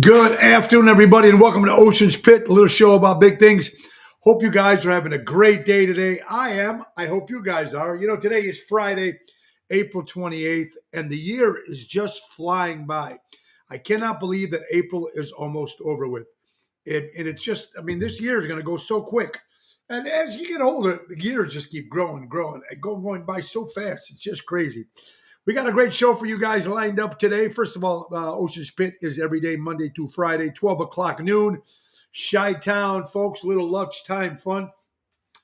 Good afternoon, everybody, and welcome to Ocean's Pit, a little show about big things. Hope you guys are having a great day today. I am. I hope you guys are. You know, today is Friday, April 28th, and the year is just flying by. I cannot believe that April is almost over with. And it's just, I mean, this year is going to go so quick. And as you get older, the years just keep growing, and going by so fast. It's just crazy. We got a great show for you guys lined up today. First of all, Ocean's Pit is every day, Monday through Friday, 12 o'clock noon. Chi-Town, folks, little lunchtime fun.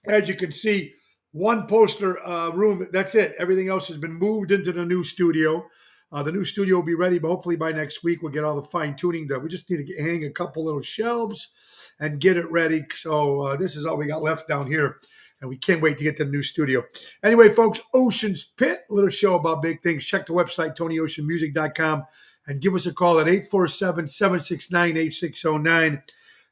As you can see, one poster room, that's it. Everything else has been moved into the new studio. The new studio will be ready, but hopefully by next week we'll get all the fine tuning done. We just need to hang a couple little shelves and get it ready. So this is all we got left down here. And we can't wait to get to the new studio. Anyway, folks, Ocean's Pit, a little show about big things. Check the website, TonyOceanMusic.com, and give us a call at 847-769-8609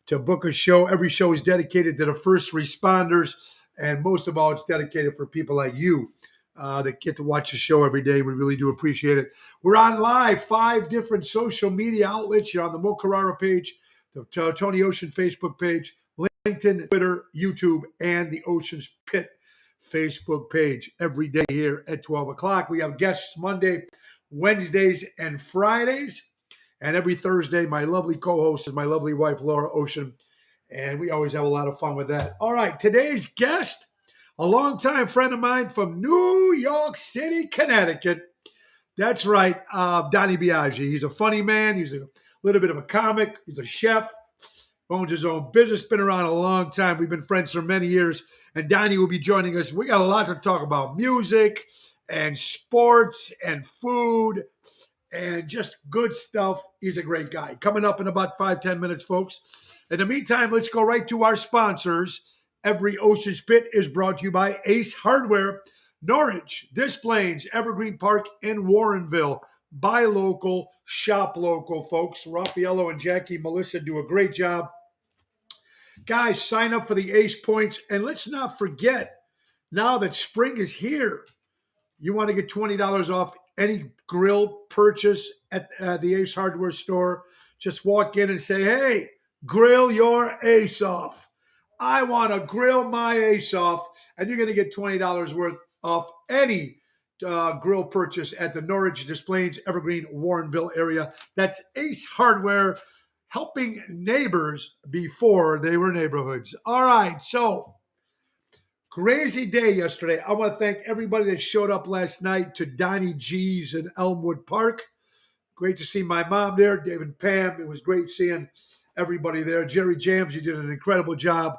to book a show. Every show is dedicated to the first responders, and most of all, it's dedicated for people like you that get to watch the show every day. We really do appreciate it. We're on live, 5 different social media outlets. You're on the Mo Carrara page, the Tony Ocean Facebook page, LinkedIn, Twitter, YouTube, and the Ocean's Pit Facebook page every day here at 12 o'clock. We have guests Monday, Wednesdays, and Fridays. And every Thursday, my lovely co-host is my lovely wife, Laura Ocean. And we always have a lot of fun with that. All right, today's guest, a longtime friend of mine from New York City, Connecticut. That's right, Donnie Biaggi. He's a funny man. He's a little bit of a comic. He's a chef. Owns his own business, been around a long time. We've been friends for many years. And Donnie will be joining us. We got a lot to talk about: music and sports and food and just good stuff. He's a great guy. Coming up in about 5-10 minutes, folks. In the meantime, let's go right to our sponsors. Every Ocean's Pit is brought to you by Ace Hardware, Norwich, Des Plaines, Evergreen Park, and Warrenville. Buy local, shop local, folks. Raffaello and Jackie Melissa do a great job. Guys, sign up for the Ace Points. And let's not forget, now that spring is here, you want to get $20 off any grill purchase at the Ace Hardware store. Just walk in and say, hey, grill your ace off. I want to grill my ace off. And you're going to get $20 worth off any grill purchase at the Norwich, Des Plaines, Evergreen, Warrenville area. That's Ace Hardware, helping neighbors before they were neighborhoods. All right, so crazy day yesterday. I want to thank everybody that showed up last night to Donnie G's in Elmwood Park. Great to see my mom there, Dave and Pam. It was great seeing everybody there. Jerry Jams, you did an incredible job.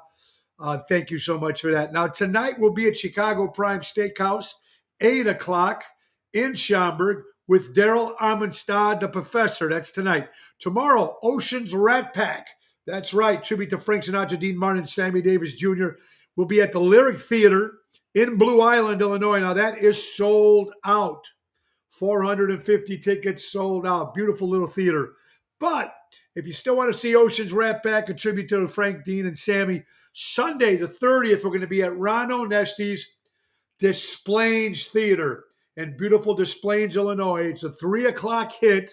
Thank you so much for that. Now, tonight we'll be at Chicago Prime Steakhouse, 8 o'clock in Schaumburg with Daryl Armenstad, the professor. That's tonight. Tomorrow, Ocean's Rat Pack. That's right. Tribute to Frank Sinatra, Dean Martin, Sammy Davis Jr. will be at the Lyric Theater in Blue Island, Illinois. Now, that is sold out. 450 tickets sold out. Beautiful little theater. But if you still want to see Ocean's Rat Pack, a tribute to Frank, Dean, and Sammy, Sunday the 30th, we're going to be at Ron Onesti's Des Plaines Theater in beautiful Des Plaines, Illinois. It's a 3 o'clock hit,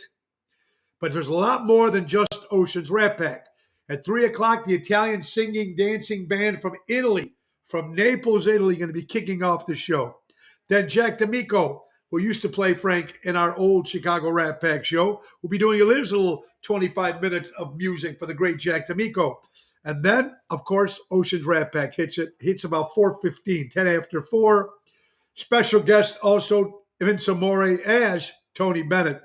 but there's a lot more than just Ocean's Rat Pack. At 3 o'clock, the Italian singing, dancing band from Italy, from Naples, Italy, going to be kicking off the show. Then Jack D'Amico, who used to play Frank in our old Chicago Rat Pack show, will be doing a little 25 minutes of music for the great Jack D'Amico. And then, of course, Ocean's Rat Pack hits about 4:15, 10 after 4. Special guest also, Vince Amore as Tony Bennett.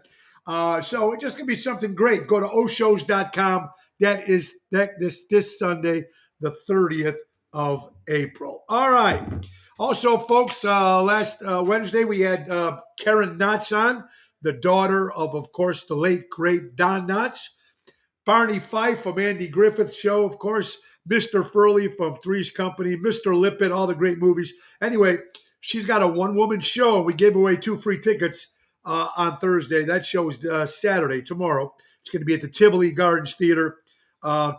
So it's just going to be something great. Go to oshows.com. That is this Sunday, the 30th of April. All right. Also, folks, last Wednesday we had Karen Knotts on, the daughter of course, the late, great Don Knotts. Barney Fife from Andy Griffith's show, of course. Mr. Furley from Three's Company. Mr. Lippett, all the great movies. Anyway, she's got a one-woman show. We gave away 2 free tickets on Thursday. That show is Saturday, tomorrow. It's going to be at the Tivoli Gardens Theater.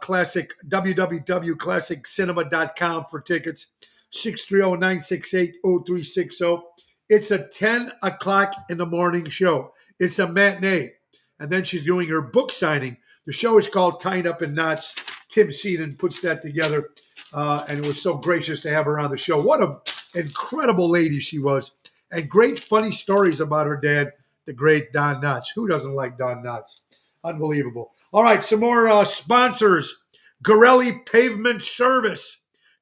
Classic, www.classiccinema.com for tickets. 630-968-0360. It's a 10 o'clock in the morning show. It's a matinee. And then she's doing her book signing. The show is called Tying Up in Knots. Tim Seaton puts that together, and it was so gracious to have her on the show. What an incredible lady she was, and great funny stories about her dad, the great Don Knotts. Who doesn't like Don Knotts? Unbelievable. All right, some more sponsors. Gorelli Pavement Service.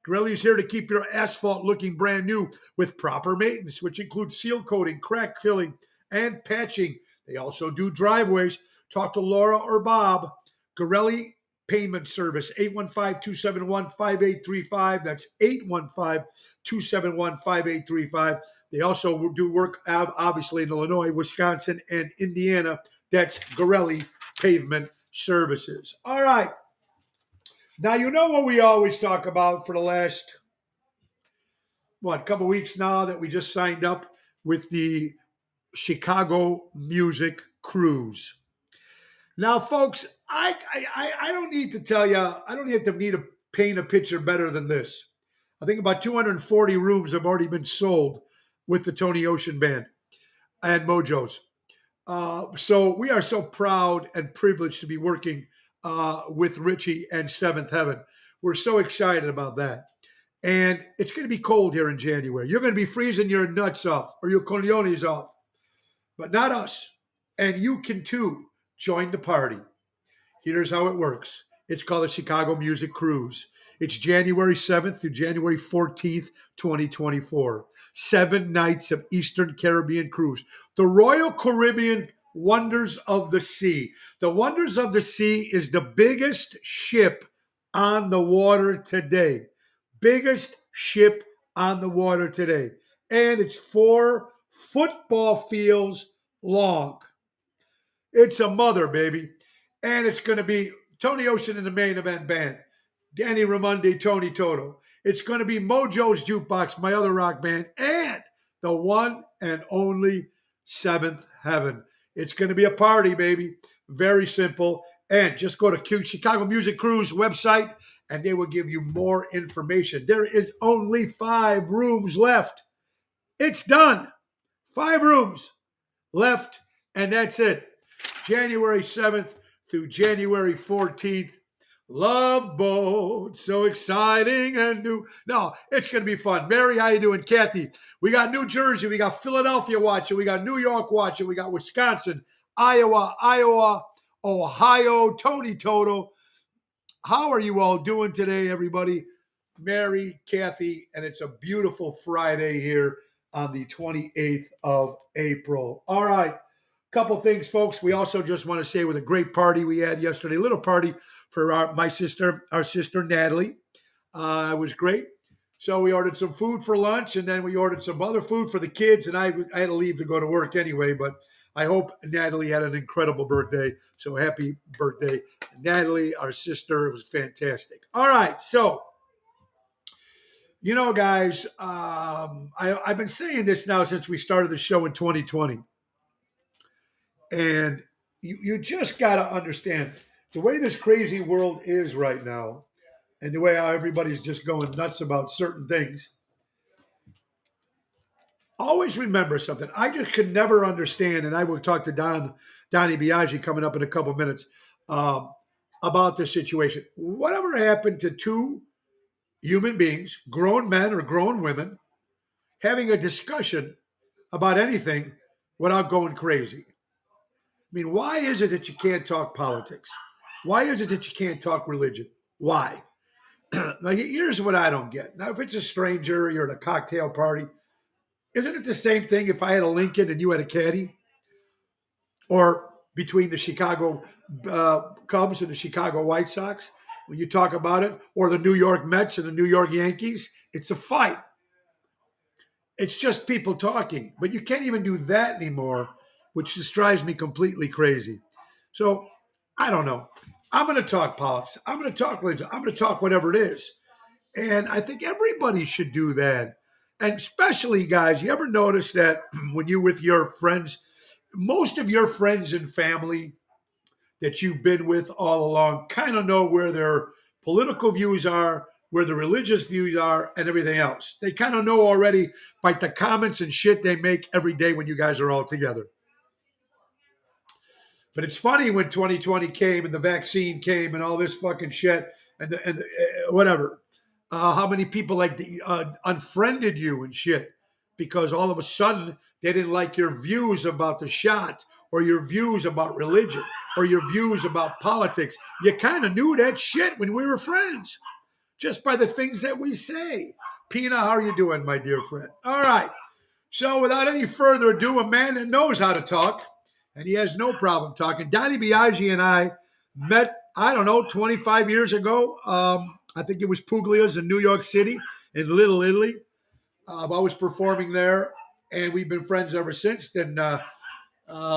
Gorelli is here to keep your asphalt looking brand new with proper maintenance, which includes seal coating, crack filling, and patching. They also do driveways. Talk to Laura or Bob. Gorelli Payment Service, 815-271-5835. That's 815-271-5835. They also do work, obviously, in Illinois, Wisconsin, and Indiana. That's Gorelli Pavement Services. All right. Now, you know what we always talk about for the last, couple weeks now that we just signed up with the Chicago Music Cruise. Now, folks, I don't need to tell you, I don't need to paint a picture better than this. I think about 240 rooms have already been sold with the Tony Ocean Band and Mojo's. So we are so proud and privileged to be working with Richie and Seventh Heaven. We're so excited about that. And it's going to be cold here in January. You're going to be freezing your nuts off or your cogliones off, but not us. And you can too join the party. Here's how it works. It's called the Chicago Music Cruise. It's January 7th through January 14th, 2024. 7 nights of Eastern Caribbean cruise. The Royal Caribbean Wonders of the Sea. The Wonders of the Sea is the biggest ship on the water today. Biggest ship on the water today. And it's 4 football fields long. It's a mother, baby. And it's going to be Tony Ocean in the main event band. Danny Raimondi, Tony Toto. It's going to be Mojo's Jukebox, my other rock band, and the one and only Seventh Heaven. It's going to be a party, baby. Very simple. And just go to Chicago Music Cruise website, and they will give you more information. There is only 5 rooms left. It's done. 5 rooms left, and that's it. January 7th through January 14th. Love Boat, so exciting and new. No, it's going to be fun. Mary, how you doing? Kathy, we got New Jersey, we got Philadelphia watching, we got New York watching, we got Wisconsin, Iowa, Ohio, Tony Toto. How are you all doing today, everybody? Mary, Kathy, and it's a beautiful Friday here on the 28th of April. All right. Couple things, folks. We also just want to say with a great party we had yesterday, a little party for our sister Natalie. It was great. So we ordered some food for lunch, and then we ordered some other food for the kids, and I had to leave to go to work anyway, but I hope Natalie had an incredible birthday. So happy birthday, Natalie, our sister. It was fantastic. All right, so you know, guys, I've been saying this now since we started the show in 2020. And you just got to understand the way this crazy world is right now and the way how everybody's just going nuts about certain things. Always remember something. I just could never understand, and I will talk to Donnie Biaggi coming up in a couple of minutes about this situation. Whatever happened to 2 human beings, grown men or grown women, having a discussion about anything without going crazy? I mean, why is it that you can't talk politics? Why is it that you can't talk religion? Why? Now, here's what I don't get. Now, if it's a stranger, you're at a cocktail party, isn't it the same thing if I had a Lincoln and you had a Caddy? Or between the Chicago Cubs and the Chicago White Sox, when you talk about it, or the New York Mets and the New York Yankees, it's a fight. It's just people talking. But you can't even do that anymore, which just drives me completely crazy. So, I don't know. I'm going to talk politics. I'm going to talk religion. I'm going to talk whatever it is. And I think everybody should do that. And especially, guys, you ever notice that when you're with your friends, most of your friends and family that you've been with all along kind of know where their political views are, where the religious views are, and everything else. They kind of know already by the comments and shit they make every day when you guys are all together. But it's funny when 2020 came and the vaccine came and all this fucking shit and whatever. How many people unfriended you and shit because all of a sudden they didn't like your views about the shot or your views about religion or your views about politics. You kind of knew that shit when we were friends just by the things that we say. Pina, how are you doing, my dear friend? All right. So, without any further ado, a man that knows how to talk, and he has no problem talking. Donnie Biaggi and I met, I don't know, 25 years ago. I think it was Puglia's in New York City, in Little Italy. I was performing there, and we've been friends ever since. Then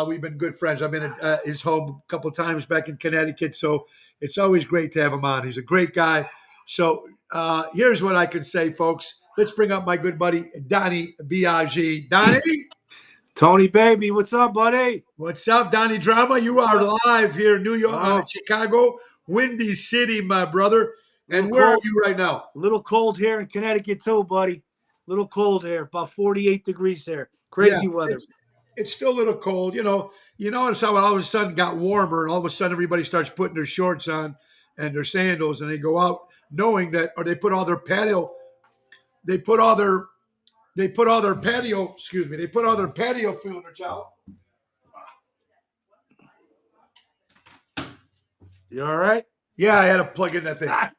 we've been good friends. I've been at his home a couple of times back in Connecticut, so it's always great to have him on. He's a great guy. So here's what I can say, folks. Let's bring up my good buddy, Donnie Biaggi. Donnie? Tony, baby, what's up, buddy? What's up, Donnie Drama? You are live here in New York, Chicago, Windy City, my brother. And where are you right now? A little cold here in Connecticut too, buddy. A little cold here, about 48 degrees here. Crazy weather. It's still a little cold. You notice how all of a sudden it got warmer and all of a sudden everybody starts putting their shorts on and their sandals and they go out knowing that, or they put all their patio furniture out. You all right? Yeah, I had to plug in that thing. Right.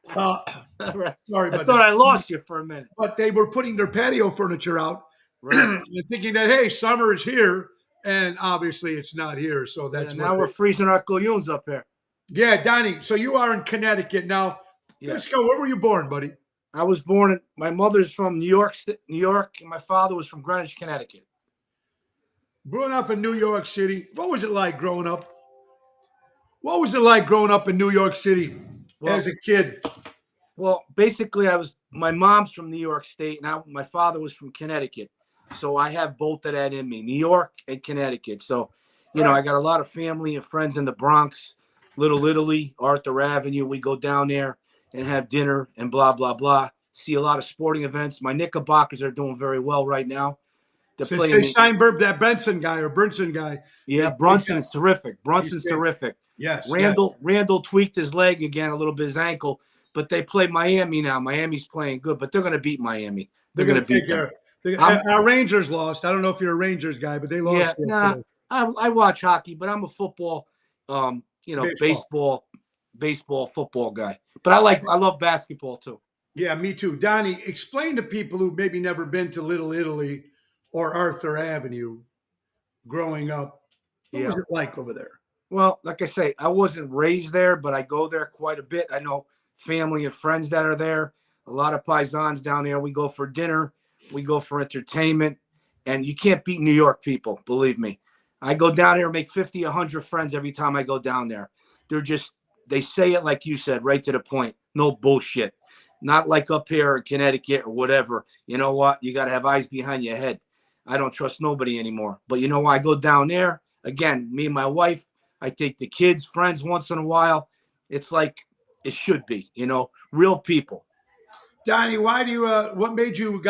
Sorry, I thought I lost you for a minute. But they were putting their patio furniture out, right. Thinking that, hey, summer is here, and obviously it's not here. So that's now we're freezing our galloons up here. Yeah, Donnie. So you are in Connecticut now. Yeah. Let's go. Where were you born, buddy? I was born my mother's from New York, and my father was from Greenwich, Connecticut. Growing up in New York City, what was it like growing up? What was it like growing up in New York City as a kid? Well, basically, my mom's from New York State, and my father was from Connecticut. So I have both of that in me, New York and Connecticut. So, I got a lot of family and friends in the Bronx, Little Italy, Arthur Avenue. We go down there and have dinner and blah, blah, blah. See a lot of sporting events. My Knickerbockers are doing very well right now. They signed that Bronson guy. Yeah, Brunson's terrific. Brunson's terrific. Yes. Randall tweaked his leg again, a little bit, his ankle, but they play Miami now. Miami's playing good, but they're going to beat Miami. They're going to beat them. Our Rangers lost. I don't know if you're a Rangers guy, but they lost. Yeah, I watch hockey, but I'm a football, baseball, football guy. But I love basketball too. Yeah, me too. Donnie, explain to people who maybe never been to Little Italy or Arthur Avenue growing up. What was it like over there? Well, like I say, I wasn't raised there, but I go there quite a bit. I know family and friends that are there. A lot of paisans down there. We go for dinner. We go for entertainment. And you can't beat New York people, believe me. I go down there and make 50, 100 friends every time I go down there. They say it like you said, right to the point. No bullshit. Not like up here in Connecticut or whatever. You know what? You got to have eyes behind your head. I don't trust nobody anymore. But I go down there. Again, me and my wife, I take the kids, friends once in a while. It's like it should be, real people. Donnie, what made you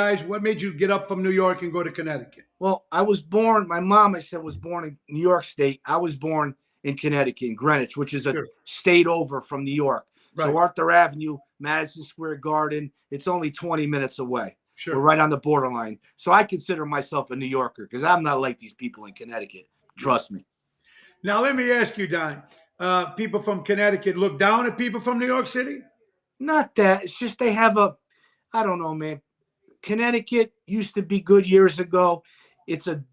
get up from New York and go to Connecticut? Well, my mom, was born in New York State. I was born in Connecticut, in Greenwich, which is a state over from New York. Right. So Arthur Avenue, Madison Square Garden, it's only 20 minutes away. Sure. We're right on the borderline. So I consider myself a New Yorker because I'm not like these people in Connecticut. Trust me. Now, let me ask you, Donnie, people from Connecticut look down at people from New York City? Not that. It's just they have I don't know, man. Connecticut used to be good years ago. It's and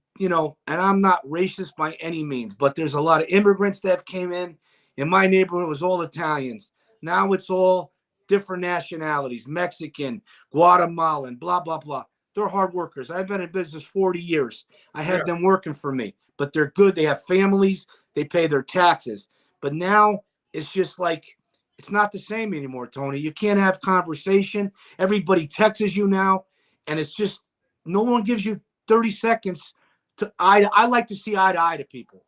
I'm not racist by any means, but there's a lot of immigrants that have came in. In my neighborhood, it was all Italians. Now it's all different nationalities, Mexican, Guatemalan, blah, blah, blah. They're hard workers. I've been in business 40 years. I have them working for me, but they're good. They have families. They pay their taxes. But now it's just like, it's not the same anymore, Tony. You can't have conversation. Everybody texts you now, and it's just no one gives you 30 seconds to I like to see eye to eye to people.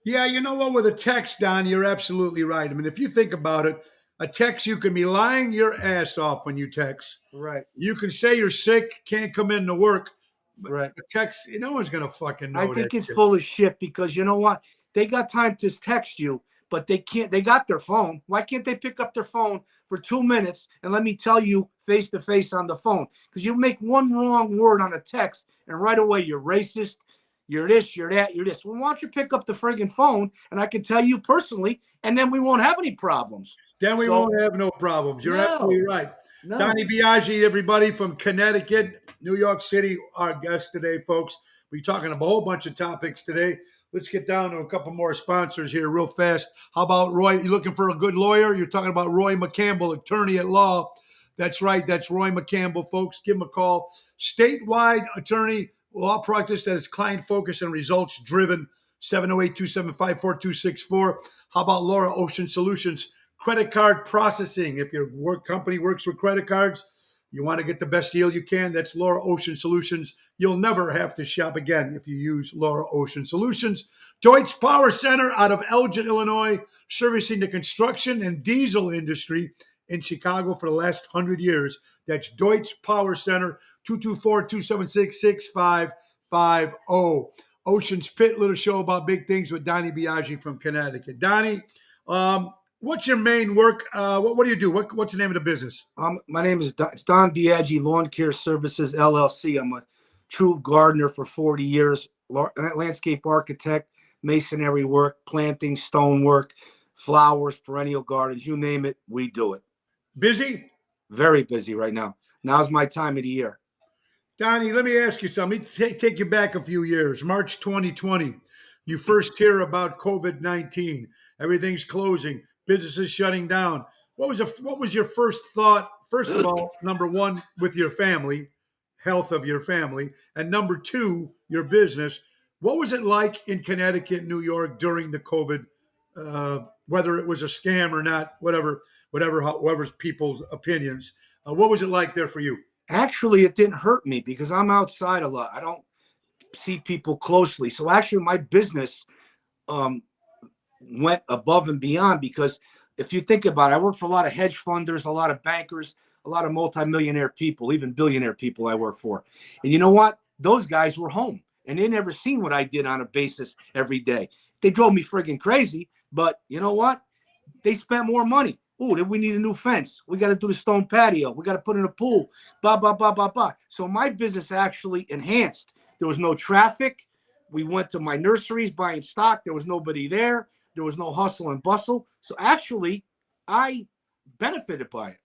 Yeah, you know what? With a text, Don, you're absolutely right. I mean, if you think about it, a text, you can be lying your ass off when you text. Right. You can say you're sick, can't come into work. But right. A text, no one's going to fucking know. I think it's full of shit because you know what? They got time to text you, but they can't. They got their phone. Why can't they pick up their phone for 2 minutes and let me tell you face to face on the phone? Because you make one wrong word on a text, and right away you're racist. You're this, you're that, you're this. Well, why don't you pick up the friggin' phone and I can tell you personally, and then we won't have any problems. Then we won't have no problems. You're absolutely right. No. Donnie Biaggi, everybody from Connecticut, New York City, our guest today, folks. We're talking about a whole bunch of topics today. Let's get down to a couple more sponsors here real fast. How about Roy? You looking for a good lawyer? You're talking about Roy McCampbell, attorney at law. That's right. That's Roy McCampbell, folks. Give him a call. Statewide attorney, law practice that is client-focused and results-driven. 708-275-4264. How about Laura Ocean Solutions? Credit card processing. If your company works with credit cards, you want to get the best deal you can, that's Laura Ocean Solutions. You'll never have to shop again if you use Laura Ocean Solutions. Deutsch Power Center out of Elgin, Illinois, servicing the construction and diesel industry in Chicago for the last 100 years. That's Deutsch Power Center, 224-276-6550. Ocean's Pit, little show about big things with Donnie Biaggi from Connecticut. Donnie, what's your main work? What do you do? What's the name of the business? My name is Don Biaggi, Lawn Care Services, LLC. I'm a true gardener for 40 years, landscape architect, masonry work, planting, stonework, flowers, perennial gardens, you name it, we do it. Busy? Very busy right now. Now's my time of the year. Donnie, let me ask you something. Let me take you back a few years. March 2020, you first hear about COVID-19. Everything's closing. Businesses shutting down. What was your first thought? First of all, number one, with your family, health of your family, and number two, your business. What was it like in Connecticut, New York during the COVID? Whether it was a scam or not, whoever's people's opinions. What was it like there for you? Actually, it didn't hurt me because I'm outside a lot. I don't see people closely. So actually, my business went above and beyond because if you think about it, I work for a lot of hedge funders, a lot of bankers, a lot of multimillionaire people, even billionaire people I work for. And you know what? Those guys were home and they never seen what I did on a basis every day. They drove me friggin' crazy, but you know what? They spent more money. Oh, we need a new fence. We got to do the stone patio. We got to put in a pool. Blah, blah, blah, blah, blah. So my business actually enhanced. There was no traffic. We went to my nurseries buying stock. There was nobody there. There was no hustle and bustle. So actually, I benefited by it.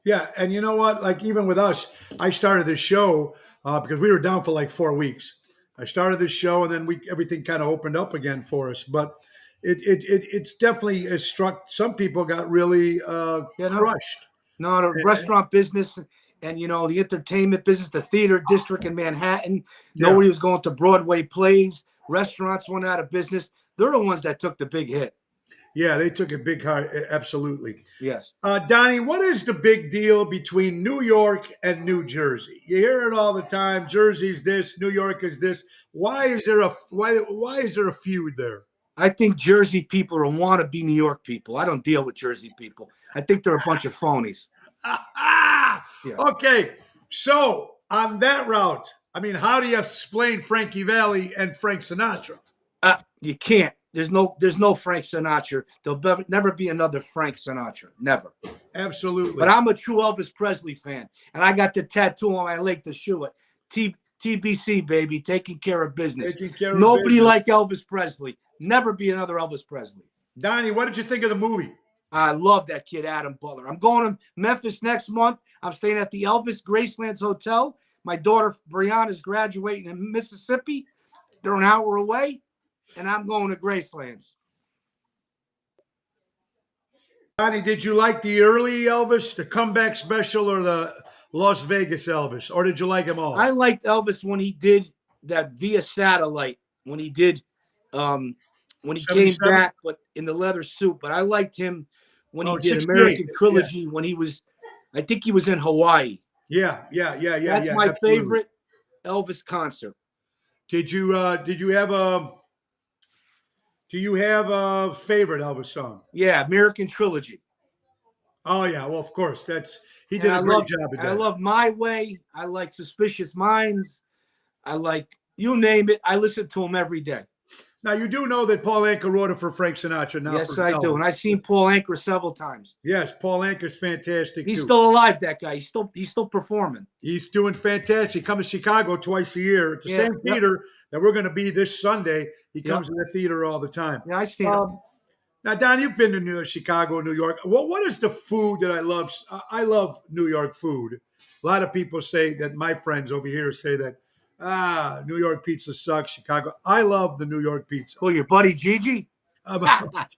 Yeah, and you know what? Like even with us, I started this show because we were down for like 4 weeks. I started this show, and then everything kind of opened up again for us. But it's definitely struck. Some people got really crushed. No, the restaurant business and the entertainment business, the theater district in Manhattan. Yeah. Nobody was going to Broadway plays. Restaurants went out of business. They're the ones that took the big hit. Yeah, they took a big hit. Absolutely. Yes. Donnie, what is the big deal between New York and New Jersey? You hear it all the time. Jersey's this, New York is this. Why is there a feud there? I think Jersey people are wannabe New York people. I don't deal with Jersey people. I think they're a bunch of phonies. Yeah. Okay. So on that route, I mean, how do you explain Frankie Valli and Frank Sinatra? You can't. There's no Frank Sinatra. There'll never be another Frank Sinatra. Never. Absolutely. But I'm a true Elvis Presley fan, and I got the tattoo on my leg to show it. TBC, baby, taking care of business. Nobody like Elvis Presley. Never be another Elvis Presley. Donnie, what did you think of the movie? I love that kid, Adam Butler. I'm going to Memphis next month. I'm staying at the Elvis Gracelands Hotel. My daughter, Brianna, is graduating in Mississippi. They're an hour away, and I'm going to Gracelands. Donnie, did you like the early Elvis, the comeback special, or the Las Vegas Elvis, or did you like them all? I liked Elvis when he did that via satellite, when he did when he came back, but in the leather suit. But I liked him when he did American Trilogy, when he was, I think he was in Hawaii. Yeah. That's my favorite Elvis concert. Do you have a favorite Elvis song? Yeah, American Trilogy. Oh yeah, well of course he did a great job of that. I love My Way. I like Suspicious Minds. I like you name it. I listen to him every day. Now you do know that Paul Anka wrote it for Frank Sinatra. Now Yes, for I do. Elvis. And I've seen Paul Anka several times. Yes, Paul Anka's fantastic He's too. still alive, that guy. He's still performing. He's doing fantastic. He comes to Chicago twice a year at the Yeah, same yep. theater that we're going to be this Sunday. He comes Yep. to the theater all the time. Yeah, I've seen him. Now, Don, you've been to Chicago, New York. What is the food that I love? I love New York food. A lot of people say that my friends over here say that, New York pizza sucks, Chicago. I love the New York pizza. Who, your buddy Gigi? Um,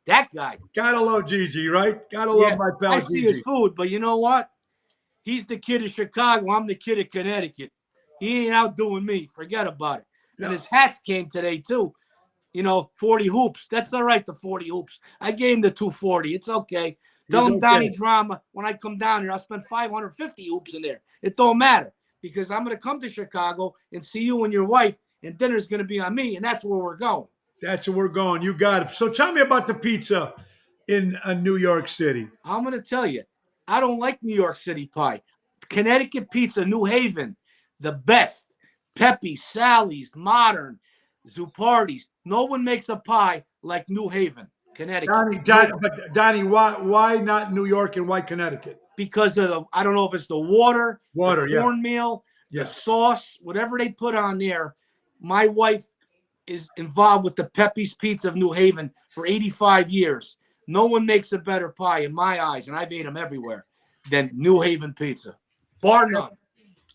That guy. Gotta love Gigi, right? Gotta Yeah, love my pal I see Gigi. his food, but you know what? He's the kid of Chicago. I'm the kid of Connecticut. He ain't outdoing me. Forget about it. No. And his hats came today, too. 40 hoops. That's all right, the 40 hoops. I gave him the 240. It's okay. Tell him okay. Donnie Drama, when I come down here, I'll spend 550 hoops in there. It don't matter because I'm going to come to Chicago and see you and your wife, and dinner's going to be on me, and that's where we're going. That's where we're going. You got it. So tell me about the pizza in New York City. I'm going to tell you, I don't like New York City pie. Connecticut pizza, New Haven, the best. Pepe, Sally's, Modern, Zupardi's. No one makes a pie like New Haven, Connecticut. Donnie, why not New York and why Connecticut? Because of I don't know if it's the water, the yeah. cornmeal, Yeah. the sauce, whatever they put on there. My wife is involved with the Pepe's Pizza of New Haven for 85 years. No one makes a better pie in my eyes, and I've ate them everywhere, than New Haven pizza. Bar none.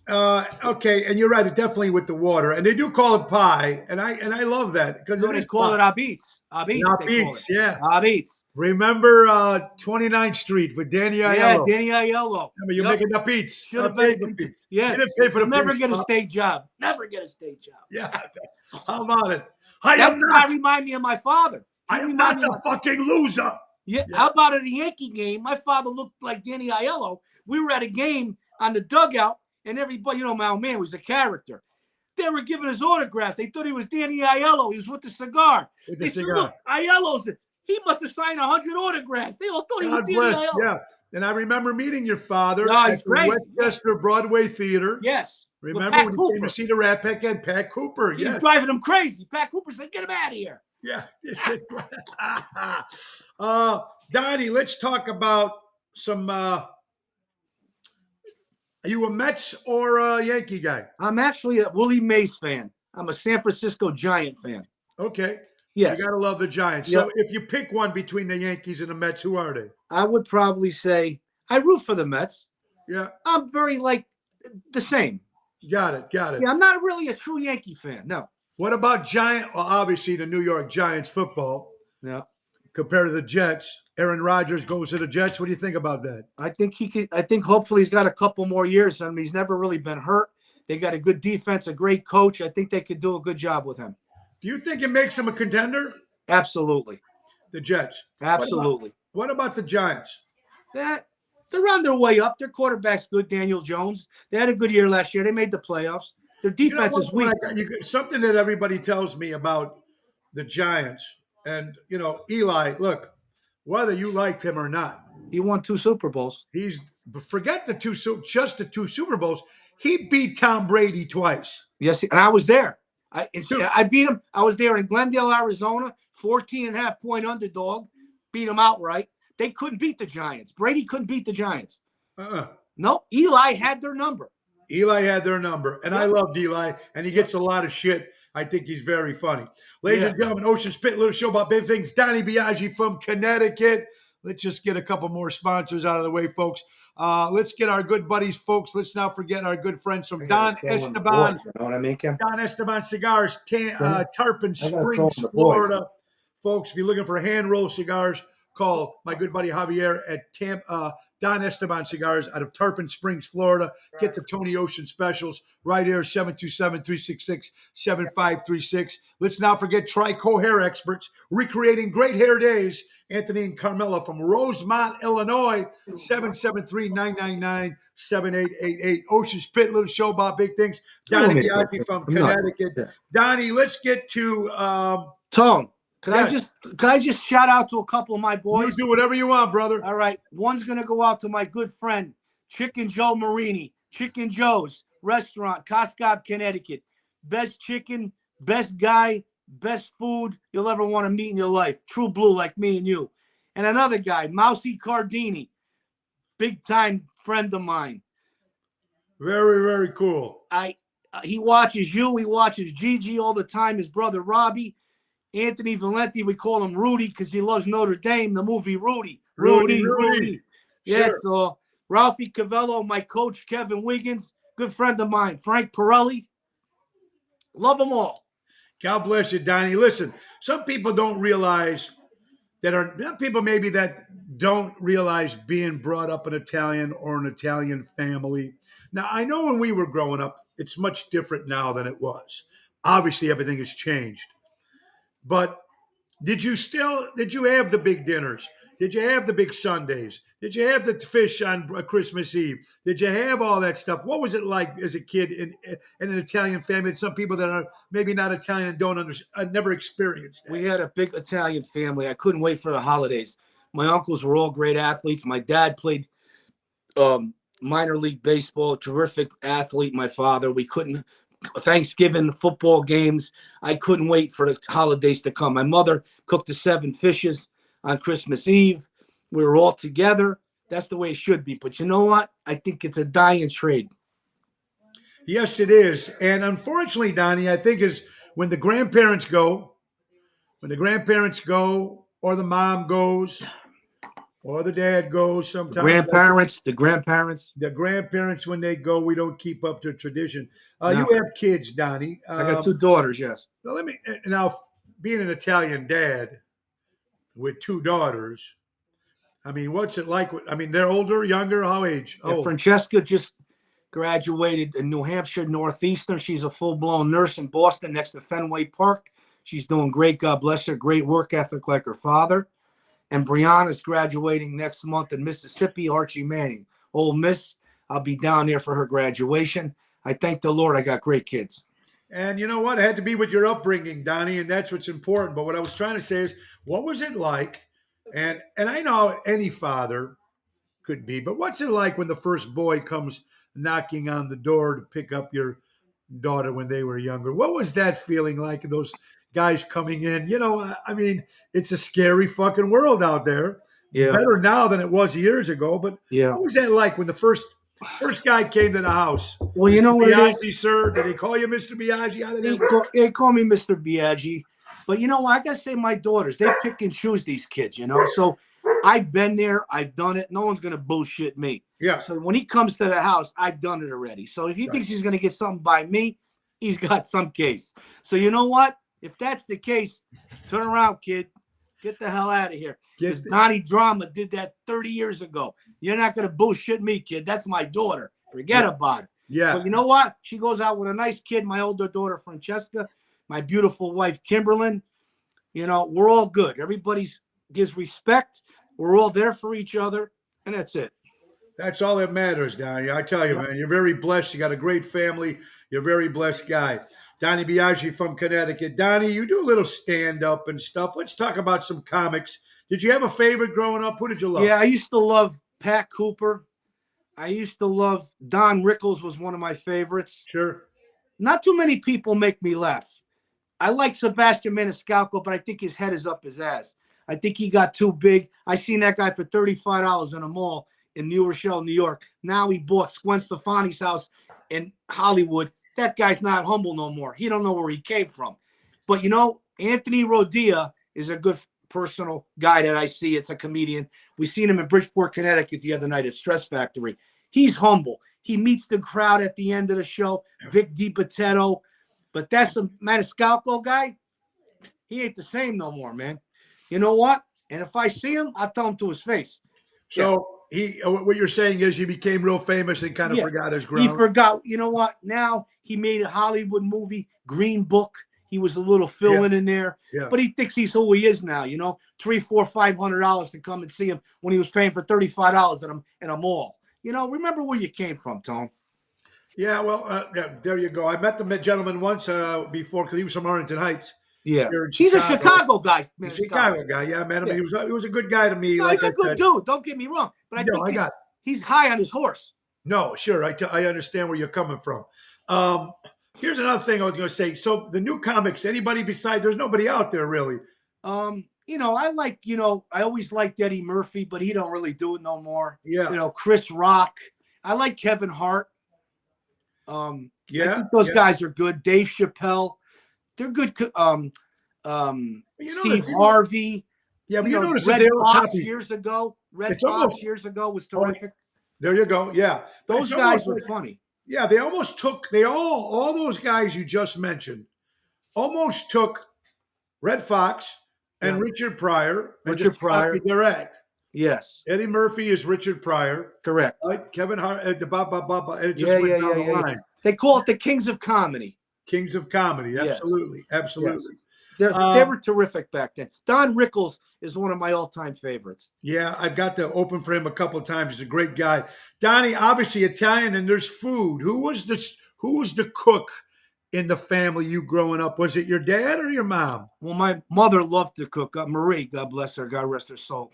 Okay, and you're right. Definitely with the water, and they do call it pie, and I love that because So they call it Abitz. Abitz, yeah. Abitz. Remember 29th Street with Danny Aiello? Yeah, Danny Aiello. Remember, you're making the pizza. Should have been. Yes. You didn't pay for the Never pizza. get a state job. Never get a state job. Yeah. How about it? That guy remind me of my father. I am not the fucking loser. Yeah. How about at a Yankee game? My father looked like Danny Aiello. We were at a game on the dugout, and everybody, my old man was a character. They were giving his autographs. They thought he was Danny Aiello. He was with the cigar. They said, look, Aiello's, he must have signed 100 autographs. They all thought he was Danny Aiello. Yeah. And I remember meeting your father at the Westchester Broadway Theater. Yes. Remember when you came to see the Rat Pack and Pat Cooper? He was driving him crazy. Pat Cooper said, get him out of here. Yeah. Donnie, let's talk about some are you a Mets or a Yankee guy? I'm actually a Willie Mays fan. I'm a San Francisco Giant fan. Okay. Yes. You got to love the Giants. Yep. So if you pick one between the Yankees and the Mets, who are they? I would probably say I root for the Mets. Yeah. I'm very the same. Got it. Yeah, I'm not really a true Yankee fan. No. What about Giant? Well, obviously the New York Giants football. No. Compared to the Jets. Aaron Rodgers goes to the Jets. What do you think about that? I think he could. I think hopefully he's got a couple more years. I mean, he's never really been hurt. They got a good defense, a great coach. I think they could do a good job with him. Do you think it makes him a contender? Absolutely. The Jets. Absolutely. What about the Giants? They're on their way up. Their quarterback's good, Daniel Jones. They had a good year last year. They made the playoffs. Their defense is weak. Something that everybody tells me about the Giants, and Eli, look, whether you liked him or not, he won 2 Super Bowls. Forget just the 2 Super Bowls. He beat Tom Brady twice. Yes, and I was there. I beat him. I was there in Glendale, Arizona, 14.5-point underdog. Beat him outright. They couldn't beat the Giants. Brady couldn't beat the Giants. No, Eli had their number. Eli had their number, and I loved Eli, and he gets a lot of shit. I think he's very funny. Ladies and gentlemen, Ocean Spit, little show about big things. Donnie Biaggi from Connecticut. Let's just get a couple more sponsors out of the way, folks. Let's get our good buddies, folks. Let's not forget our good friends from Don Esteban. You know what I mean, Kim? Don Esteban Cigars, Tarpon Springs, Florida. Folks, if you're looking for hand-rolled cigars, call my good buddy Javier at Don Esteban Cigars out of Tarpon Springs, Florida. Get the Tony Ocean specials right here, 727-366-7536. Let's not forget Trico Hair Experts, recreating great hair days. Anthony and Carmela from Rosemont, Illinois, 773-999-7888. Ocean Spit, little show about big things. Donnie Biaggi from Connecticut. Yeah. Donnie, let's get to Tone. Could I just shout out to a couple of my boys? You do whatever you want, brother. All right. One's going to go out to my good friend, Chicken Joe Marini, Chicken Joe's Restaurant, Coscob, Connecticut. Best chicken, best guy, best food you'll ever want to meet in your life. True blue like me and you. And another guy, Mousy Cardini, big time friend of mine. Very, very cool. He watches you. He watches Gigi all the time. His brother Robbie, Anthony Valenti. We call him Rudy because he loves Notre Dame. The movie Rudy. Rudy. Yeah. Sure. So Ralphie Cavello, my coach Kevin Wiggins, good friend of mine. Frank Pirelli. Love them all. God bless you, Donnie. Listen, some people don't realize people maybe that don't realize being brought up an Italian or an Italian family. Now, I know when we were growing up, it's much different now than it was. Obviously, everything has changed. But did you have the big dinners? Did you have the big Sundays? Did you have the fish on Christmas Eve? Did you have all that stuff? What was it like as a kid in an Italian family? And some people that are maybe not Italian and don't never experienced that. We had a big Italian family. I couldn't wait for the holidays. My uncles were all great athletes. My dad played minor league baseball, terrific athlete. My father, Thanksgiving football games. I couldn't wait for the holidays to come. My mother cooked the 7 fishes on Christmas Eve. We were all together. That's the way it should be. But you know what? I think it's a dying trade. Yes, it is. And unfortunately, Donnie, I think is when the grandparents go, or the mom goes, or the dad goes sometimes. The grandparents. When they go, we don't keep up to tradition. No. You have kids, Donnie. I got 2 daughters, yes. Now, being an Italian dad with 2 daughters, I mean, what's it like? I mean, they're older, younger, how age? Yeah, Francesca just graduated in New Hampshire Northeastern. She's a full-blown nurse in Boston next to Fenway Park. She's doing great. God bless her. Great work ethic like her father. And Brianna's graduating next month in Mississippi, Archie Manning. Ole Miss, I'll be down there for her graduation. I thank the Lord I got great kids. And you know what? It had to be with your upbringing, Donnie, and that's what's important. But what I was trying to say is, what was it like? And I know any father could be, but what's it like when the first boy comes knocking on the door to pick up your daughter when they were younger? What was that feeling like? Those guys coming in, I mean, it's a scary fucking world out there. Yeah. Better now than it was years ago. But yeah, what was that like when the first guy came to the house? Well, you know what Biaggi, sir? Did they call you Mr. Biaggi? How did they call me Mr. Biaggi. But you know what? I got to say my daughters, they pick and choose these kids, So I've been there. I've done it. No one's going to bullshit me. Yeah. So when he comes to the house, I've done it already. So if he thinks he's going to get something by me, he's got some case. So you know what? If that's the case, turn around, kid. Get the hell out of here. Because Donnie Drama did that 30 years ago. You're not going to bullshit me, kid. That's my daughter. Forget about it. Yeah. But you know what? She goes out with a nice kid, my older daughter, Francesca, my beautiful wife, Kimberlyn. We're all good. Everybody gives respect. We're all there for each other. And that's it. That's all that matters, Donnie. I tell you, man, you're very blessed. You got a great family. You're a very blessed guy. Donnie Biaggi from Connecticut. Donnie, you do a little stand-up and stuff. Let's talk about some comics. Did you have a favorite growing up? Who did you love? Yeah, I used to love Pat Cooper. I used to love Don Rickles was one of my favorites. Sure. Not too many people make me laugh. I like Sebastian Maniscalco, but I think his head is up his ass. I think he got too big. I seen that guy for $35 in a mall in New Rochelle, New York. Now he bought Gwen Stefani's house in Hollywood. That guy's not humble no more. He don't know where he came from. But, Anthony Rodia is a good personal guy that I see. It's a comedian. We seen him in Bridgeport, Connecticut the other night at Stress Factory. He's humble. He meets the crowd at the end of the show. Vic DiPotetto. But that's a Maniscalco guy. He ain't the same no more, man. You know what? And if I see him, I'll tell him to his face. So what you're saying is he became real famous and kind of forgot his ground. He forgot. You know what? Now he made a Hollywood movie, Green Book. He was a little fill-in in there. Yeah. But he thinks he's who he is now, $300, $400, $500 to come and see him when he was paying for $35 in a mall. Remember where you came from, Tom. Yeah, well, there you go. I met the gentleman once before because he was from Arlington Heights. Yeah, he's a Chicago guy. Chicago guy, yeah, man. I mean, he was a good guy to me. No, he's a good dude. Don't get me wrong, but I think he's high on his horse. No, sure, I understand where you're coming from. Here's another thing I was going to say. So the new comics, anybody beside, there's nobody out there really. I like, I always liked Eddie Murphy, but he don't really do it no more. Yeah. Chris Rock. I like Kevin Hart. I Yeah. think those yeah. guys are good. Dave Chappelle. They're good. Steve Harvey. Yeah, but you notice that Red they were Fox copied. years ago. Red It's Fox almost- years ago was terrific. There you go. Yeah. But Those it's guys almost were like- funny. Yeah, they almost took, all those guys you just mentioned almost took Red Fox and Yeah. Richard Pryor and Richard just copied Pryor. their act. Yes, Eddie Murphy is Richard Pryor. correct. Right? Kevin Hart, and it just Yeah, went yeah, down yeah, the yeah. line. They call it the Kings of Comedy. Kings of comedy. Yes. Absolutely. Absolutely. They Um, were terrific back then. Don Rickles is one of my all-time favorites. Yeah, I've got to open for him a couple of times. He's a great guy. Donnie, obviously Italian, and there's food. Who was the cook in the family you growing up? Was it your dad or your mom? Well, my mother loved to cook. Marie, God bless her, God rest her soul.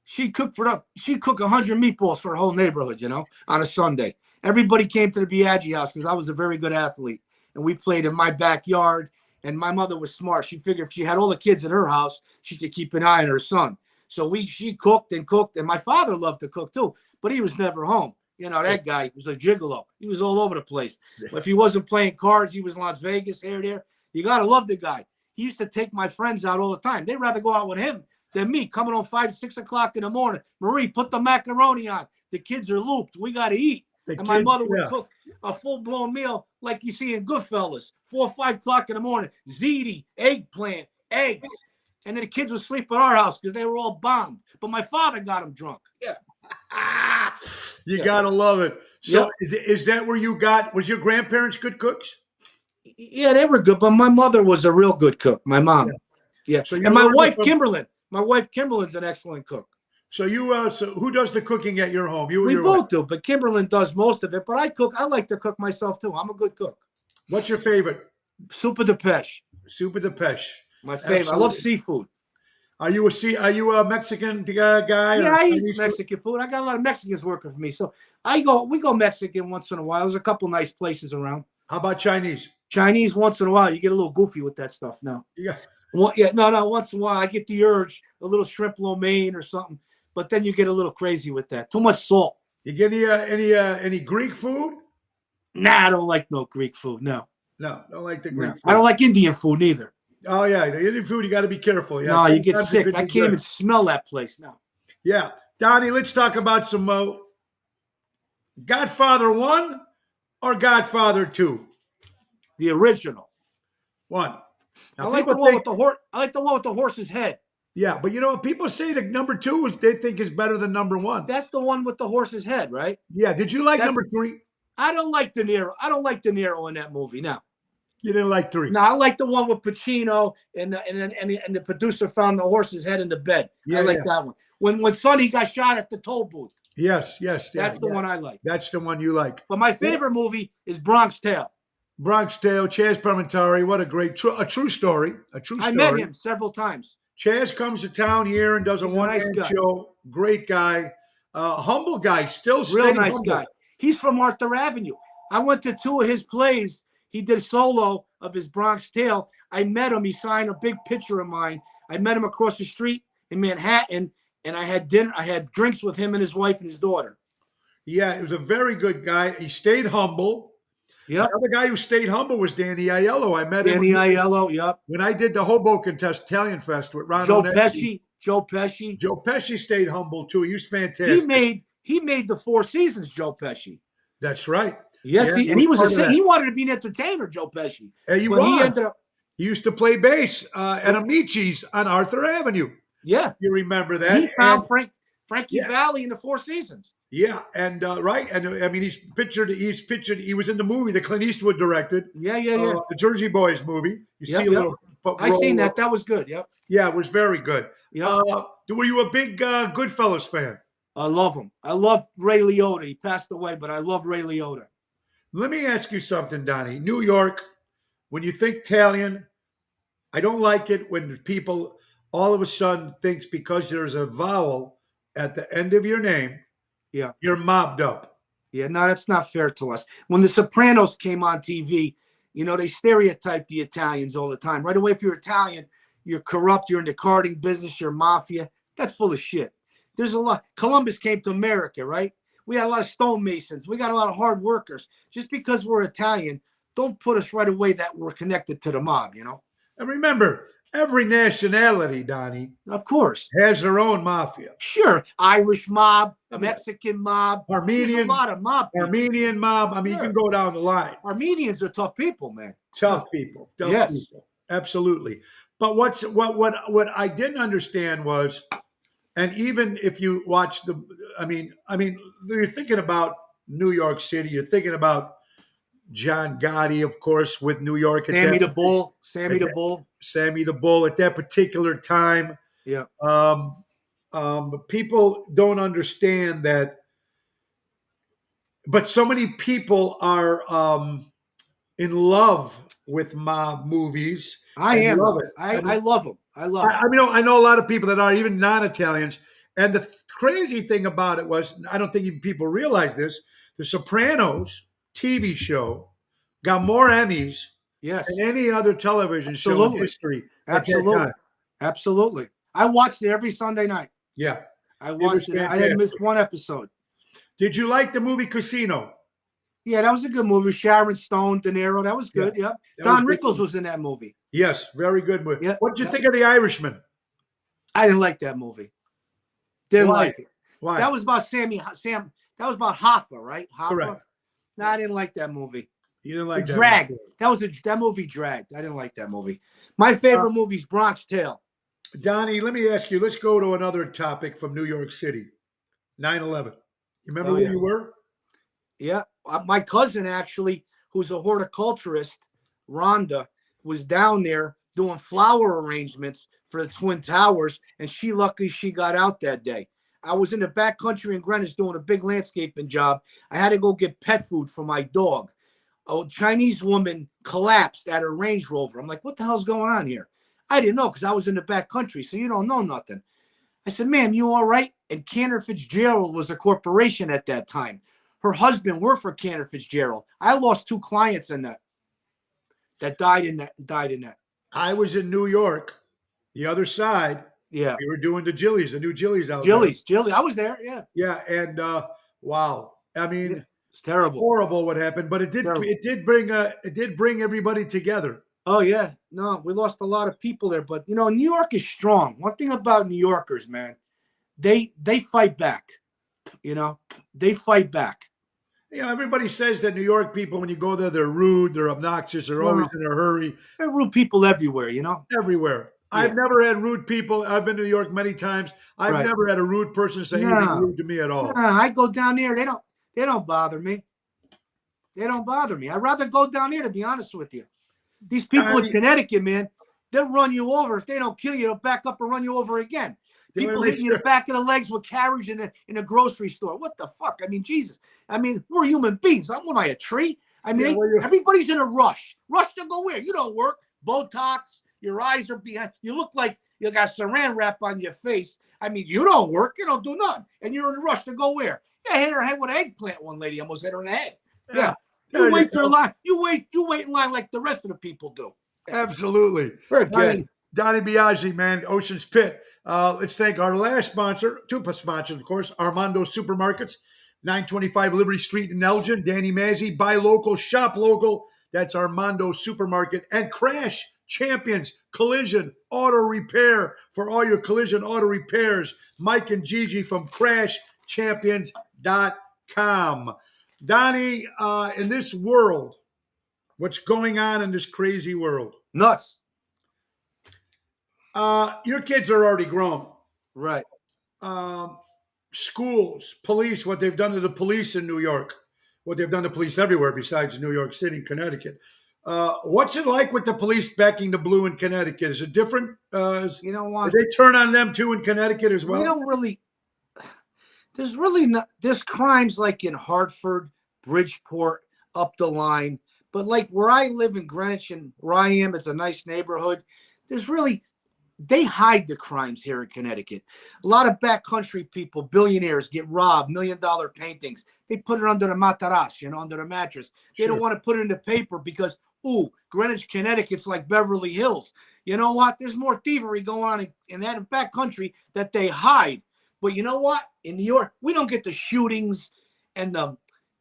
She'd cook 100 meatballs for her whole neighborhood, on a Sunday. Everybody came to the Biaggi house because I was a very good athlete, and we played in my backyard. And my mother was smart. She figured if she had all the kids in her house, she could keep an eye on her son. So she cooked, and my father loved to cook too, but he was never home. That guy was a gigolo. He was all over the place. If he wasn't playing cards, he was in Las Vegas, here, there. You got to love the guy. He used to take my friends out all the time. They'd rather go out with him than me, coming home 5, 6 o'clock in the morning. Marie, put the macaroni on. The kids are looped. We got to eat. And my mother would cook a full-blown meal like you see in Goodfellas, 4 or 5 o'clock in the morning. Ziti, eggplant, eggs. And then the kids would sleep at our house because they were all bombed. But my father got them drunk. Yeah. You got to love it. So is that where was your grandparents good cooks? Yeah, they were good. But my mother was a real good cook, my mom. Yeah. So and my wife, Kimberlyn. My wife, Kimberlyn's an excellent cook. So so who does the cooking at your home? We both do, but Kimberlyn does most of it. But I cook. I like to cook myself too. I'm a good cook. What's your favorite? Soup de Peche. Soup de Peche. My favorite. Absolutely. I love seafood. Are you a Mexican guy? Yeah, I eat Mexican food. I got a lot of Mexicans working for me, so we go Mexican once in a while. There's a couple nice places around. How about Chinese? Chinese once in a while. You get a little goofy with that stuff now. Yeah. No. Once in a while, I get the urge, a little shrimp lo mein or something. But then you get a little crazy with that. Too much salt. You get any Greek food? Nah, I don't like no Greek food. No. No, don't like the Greek food. I don't like Indian food neither. Oh yeah, the Indian food you got to be careful. Yeah, no, you get sick. I can't even smell that place now. Yeah, Donnie, let's talk about some Godfather 1 or Godfather 2. The original 1. Now, I like the one with the horse. I like the one with the horse's head. Yeah, but people say that number 2 they think is better than number 1. That's the one with the horse's head, right? Yeah. Did you like number 3? I don't like De Niro. I don't like De Niro in that movie. No. You didn't like 3? No, I like the one with Pacino and the producer found the horse's head in the bed. I like that one. When Sonny got shot at the toll booth. Yes. That's the one I like. That's the one you like. But my favorite movie is Bronx Tale. Bronx Tale, Chaz Palminteri. What a true story. I met him several times. Chaz comes to town here and does a one-man show. Great guy. Humble guy. Still real nice humble. Guy. He's from Arthur Avenue. I went to 2 of his plays. He did a solo of his Bronx Tale. I met him. He signed a big picture of mine. I met him across the street in Manhattan, and I had dinner. I had drinks with him and his wife and his daughter. Yeah, he was a very good guy. He stayed humble. Yep. Another guy who stayed humble was Danny Aiello. I met him. Danny Aiello, yep. When I did the Hoboken Italian Fest with Ron Joe Onesky. Pesci. Joe Pesci stayed humble too. He was fantastic. He made the Four Seasons, Joe Pesci. That's right. Yes, he wanted to be an entertainer, Joe Pesci. He used to play bass at Amici's on Arthur Avenue. Yeah. You remember that? He found Frankie Valli in the Four Seasons. Yeah, and right, and I mean he was in the movie that Clint Eastwood directed. Yeah. The Jersey Boys movie. I seen that. That was good. Yep. Yeah, it was very good. Yep. Were you a big Goodfellas fan? I love him. I love Ray Liotta. He passed away, but I love Ray Liotta. Let me ask you something, Donnie. New York, when you think Italian, I don't like it when people all of a sudden thinks because there's a vowel at the end of your name, you're mobbed up. Yeah, no, that's not fair to us. When The Sopranos came on TV, they stereotype the Italians all the time. Right away, if you're Italian, you're corrupt, you're in the carding business, you're mafia. That's full of shit. There's a lot. Columbus came to America, right? We had a lot of stonemasons. We got a lot of hard workers. Just because we're Italian, don't put us right away that we're connected to the mob. And remember, every nationality, Donnie, Of course. has their own mafia. Sure. Irish mob, I mean, Mexican mob. There's a Armenian, lot of mob people. Armenian mob. I mean, you Sure. can go down the line. Armenians are tough people, man. Tough people. Tough Yes. people. Absolutely. But what I didn't understand was, and even if you watch I mean, you're thinking about New York City. You're thinking about John Gotti, of course, with New York. Sammy the Bull. Sammy the Bull. Sammy the Bull at that particular time. Yeah. But people don't understand that. But so many people are in love with mob movies. I am. love it. I love them. I love them. I know a lot of people that are even non-Italians. And the crazy thing about it was, I don't think even people realize this, The Sopranos TV show got more Emmys Yes. than any other television show in Absolutely. history at that Absolutely. time. Absolutely. I watched it every Sunday night. Yeah. I watched it. I didn't miss one episode. Did you like the movie Casino? Yeah, that was a good movie. Sharon Stone, De Niro. That was good. Yeah. That Don was Rickles good. was in that movie. Yes, very good movie. Yeah, What did you yeah. think of The Irishman? I didn't like that movie. Didn't Why? like it. Why? That was about Sam. That was about Hoffa, right? Hoffa. Correct. No, I didn't like that movie. You didn't like The that Dragged. movie. That movie dragged. I didn't like that movie. My favorite movie is Bronx Tale. Donnie, let me ask you, let's go to another topic from New York City. 9/11. You remember where yeah. you were? Yeah, my cousin actually, who's a horticulturist, Rhonda, was down there doing flower arrangements for the Twin Towers, and luckily she got out that day. I was in the back country in Greenwich doing a big landscaping job. I had to go get pet food for my dog. A Chinese woman collapsed at her Range Rover. I'm like, what the hell's going on here? I didn't know because I was in the back country, so you don't know nothing. I said, ma'am, you all right? And Cantor Fitzgerald was a corporation at that time. Her husband worked for Cantor Fitzgerald. I lost 2 clients in that died in that. I was in New York, the other side. Yeah. We were doing the Jillies, the new Jillies out Jillies. I was there. Yeah. there. Yeah, and wow. I mean, it's terrible. Horrible what happened, but it did bring everybody together. Oh yeah. No, we lost a lot of people there, but New York is strong. One thing about New Yorkers, man, they fight back. They fight back. Everybody says that New York people, when you go there, they're rude, they're obnoxious, they're always in a hurry. There are rude people everywhere, Everywhere. Yeah. I've never had rude people. I've been to New York many times. I've never had a rude person say anything rude to me at all. I go down there. They don't bother me. They don't bother me. I'd rather go down there, to be honest with you. These people in Connecticut, man, they'll run you over. If they don't kill you, they'll back up and run you over again. People hitting you in the back of the legs with carriage in a grocery store. What the fuck? I mean, Jesus. I mean, we're human beings. What am I, a tree? I mean, everybody's in a rush. Rush to go where? You don't work. Botox. Your eyes are behind. You look like you got saran wrap on your face. I mean, you don't work. You don't do nothing. And you're in a rush to go where? Yeah, hit her head with an eggplant. One lady almost hit her in the head. Yeah. You wait your line. You wait in line like the rest of the people do. Absolutely. Very good. Donnie Biaggi, man, Ocean's Pit. Let's thank our last sponsor, 2 sponsors, of course, Armando Supermarkets, 925 Liberty Street in Elgin. Danny Mazzi, buy local, shop local. That's Armando Supermarket. And Crash Champions Collision Auto Repair for all your collision auto repairs. Mike and Gigi from CrashChampions.com. Donnie, in this world, what's going on in this crazy world? Nuts. Your kids are already grown. Right. Schools, police, what they've done to the police in New York, what they've done to police everywhere besides New York City, Connecticut. What's it like with the police backing the blue in Connecticut? Is it different? You know what? Did they turn on them too in Connecticut as well? We don't really. There's really not. There's crimes like in Hartford, Bridgeport, up the line. But like where I live in Greenwich and where I am, it's a nice neighborhood. There's really they hide the crimes here in Connecticut. A lot of backcountry people, billionaires, get robbed, $1 million paintings. They put it under the mattress, under the mattress. They don't Sure. want to put it in the paper because, Greenwich, Connecticut's like Beverly Hills. You know what? There's more thievery going on in that backcountry that they hide. But you know what? In New York, we don't get the shootings and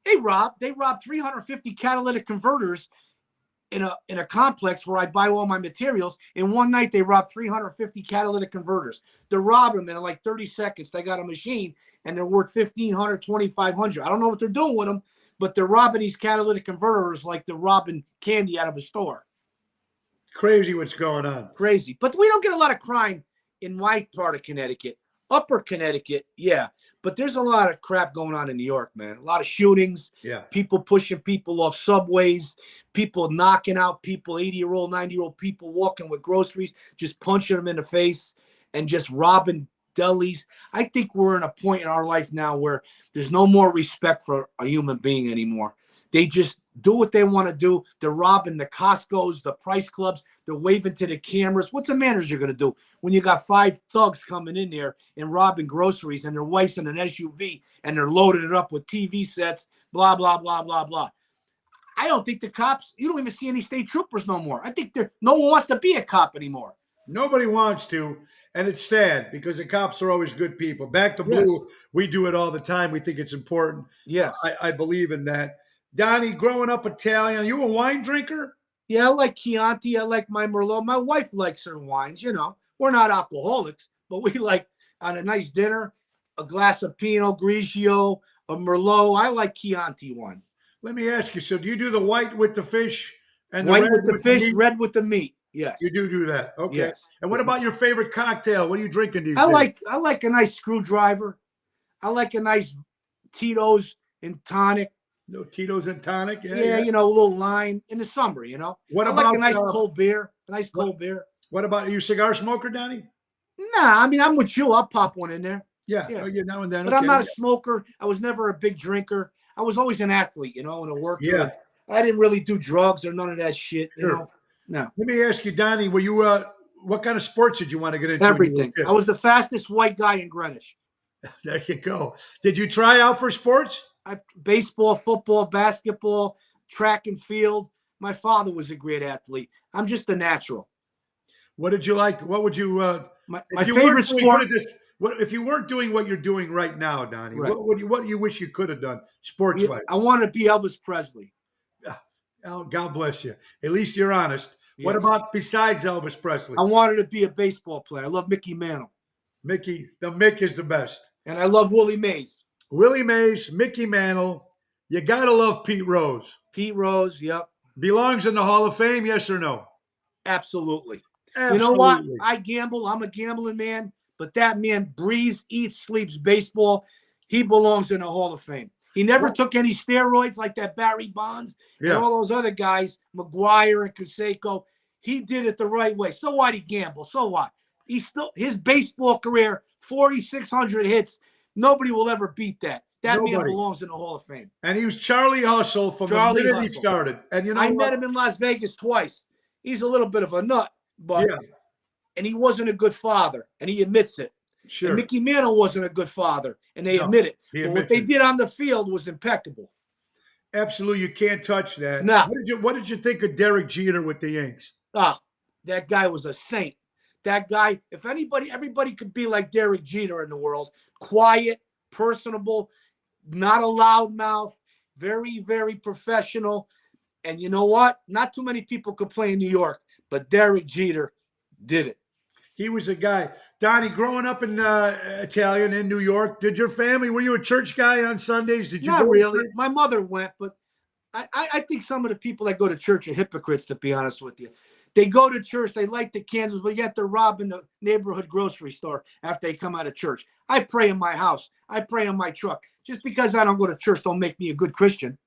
they robbed 350 catalytic converters in a complex where I buy all my materials. In one night, they robbed 350 catalytic converters. They're robbing them in like 30 seconds. They got a machine and they're worth 1,500, 2,500. I don't know what they're doing with them, but they're robbing these catalytic converters like they're robbing candy out of a store. Crazy what's going on. Crazy. But we don't get a lot of crime in my part of Connecticut. Upper Connecticut, yeah. But there's a lot of crap going on in New York, man. A lot of shootings, Yeah. people pushing people off subways, people knocking out people, 80-year-old, 90-year-old people walking with groceries, just punching them in the face and just robbing delis. I think we're in a point in our life now where there's no more respect for a human being anymore. They just do what they want to do. They're robbing the Costco's, the Price Clubs. They're waving to the cameras. What's a manager going to do when you got 5 thugs coming in there and robbing groceries and their wife's in an SUV and they're loading it up with TV sets, blah, blah, blah, blah, blah. I don't think the cops, you don't even see any state troopers no more. I think no one wants to be a cop anymore. Nobody wants to, and it's sad because the cops are always good people. Back to Yes. blue, we do it all the time. We think it's important. Yes. I believe in that. Donnie, growing up Italian, are you a wine drinker? Yeah, I like Chianti. I like my Merlot. My wife likes her wines, We're not alcoholics, but we like on a nice dinner, a glass of Pinot Grigio, a Merlot. I like Chianti wine. Let me ask you, so do you do the white with the fish and the White red with the fish, meat? red with the meat. Yes. You do that. Okay. Yes. And what about your favorite cocktail? What are you drinking these days? I like a nice screwdriver. I like a nice Tito's and tonic. No Tito's and tonic? Yeah, a little lime in the summer, What I about like a nice cold beer. What about, are you a cigar smoker, Donnie? Nah, I mean, I'm with you. I'll pop one in there. Yeah. Yeah. Oh, yeah, now and then. But I'm not a smoker. I was never a big drinker. I was always an athlete, and a worker. Yeah. I didn't really do drugs or none of that shit, Sure. No. Let me ask you, Donnie, were you what kind of sports did you want to get into? Everything. I was the fastest white guy in Greenwich. There you go. Did you try out for sports? Baseball, football, basketball, track and field. My father was a great athlete. I'm just a natural. What did you like? What would you my favorite sport? If you weren't doing what you're doing right now, Donnie, right. what do you wish you could have done sports-wise? I want to be Elvis Presley. Oh, God bless you. At least you're honest. Yes. What about besides Elvis Presley? I wanted to be a baseball player. I love Mickey Mantle. The Mick is the best. And I love Willie Mays. Willie Mays, Mickey Mantle. You got to love Pete Rose. Pete Rose, yep. Belongs in the Hall of Fame, yes or no? Absolutely. Absolutely. You know what? I gamble. I'm a gambling man. But that man breathes, eats, sleeps baseball. He belongs in the Hall of Fame. He never took any steroids like that Barry Bonds and all those other guys, McGuire and Canseco. He did it the right way. So what? He gambled. So what? His baseball career, 4,600 hits. Nobody will ever beat that. That man belongs in the Hall of Fame. And he was Charlie Hustle from the minute he started. And I met him in Las Vegas twice. He's a little bit of a nut, but and he wasn't a good father, and he admits it. Sure. And Mickey Mantle wasn't a good father, and they admit it. But what they did on the field was impeccable. Absolutely, you can't touch that. No. What did you think of Derek Jeter with the Yanks? That guy was a saint. That guy, if everybody could be like Derek Jeter in the world, quiet, personable, not a loudmouth, very, very professional. And you know what? Not too many people could play in New York, but Derek Jeter did it. He was a guy. Donnie, growing up in Italian in New York, were you a church guy on Sundays? Did you Not really. My mother went, but I think some of the people that go to church are hypocrites, to be honest with you. They go to church, they light the candles, but yet they're robbing the neighborhood grocery store after they come out of church. I pray in my house. I pray in my truck. Just because I don't go to church don't make me a good Christian.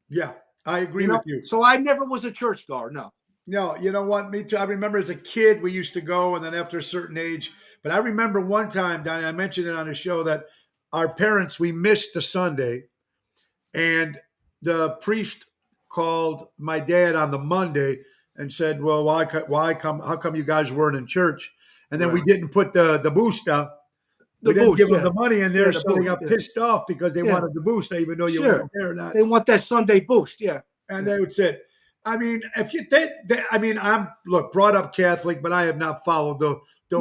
Yeah, I agree with you. So I never was a churchgoer, no. No, you know what? Me too. I remember as a kid we used to go, and then after a certain age. But I remember one time, Donnie, I mentioned it on the show that our parents, we missed a Sunday, and the priest called my dad on the Monday and said, "Well, why come? How come you guys weren't in church?" and then we Right. didn't put the booster. The We didn't give boost, them yeah. the money in Yeah, there, the so they boost, got yeah. pissed off because they Yeah. wanted the booster, even though you Sure. weren't there or not. They want that Sunday boost, yeah. And they would say, I mean, if you think that, I mean, I'm brought up Catholic, but I have not followed those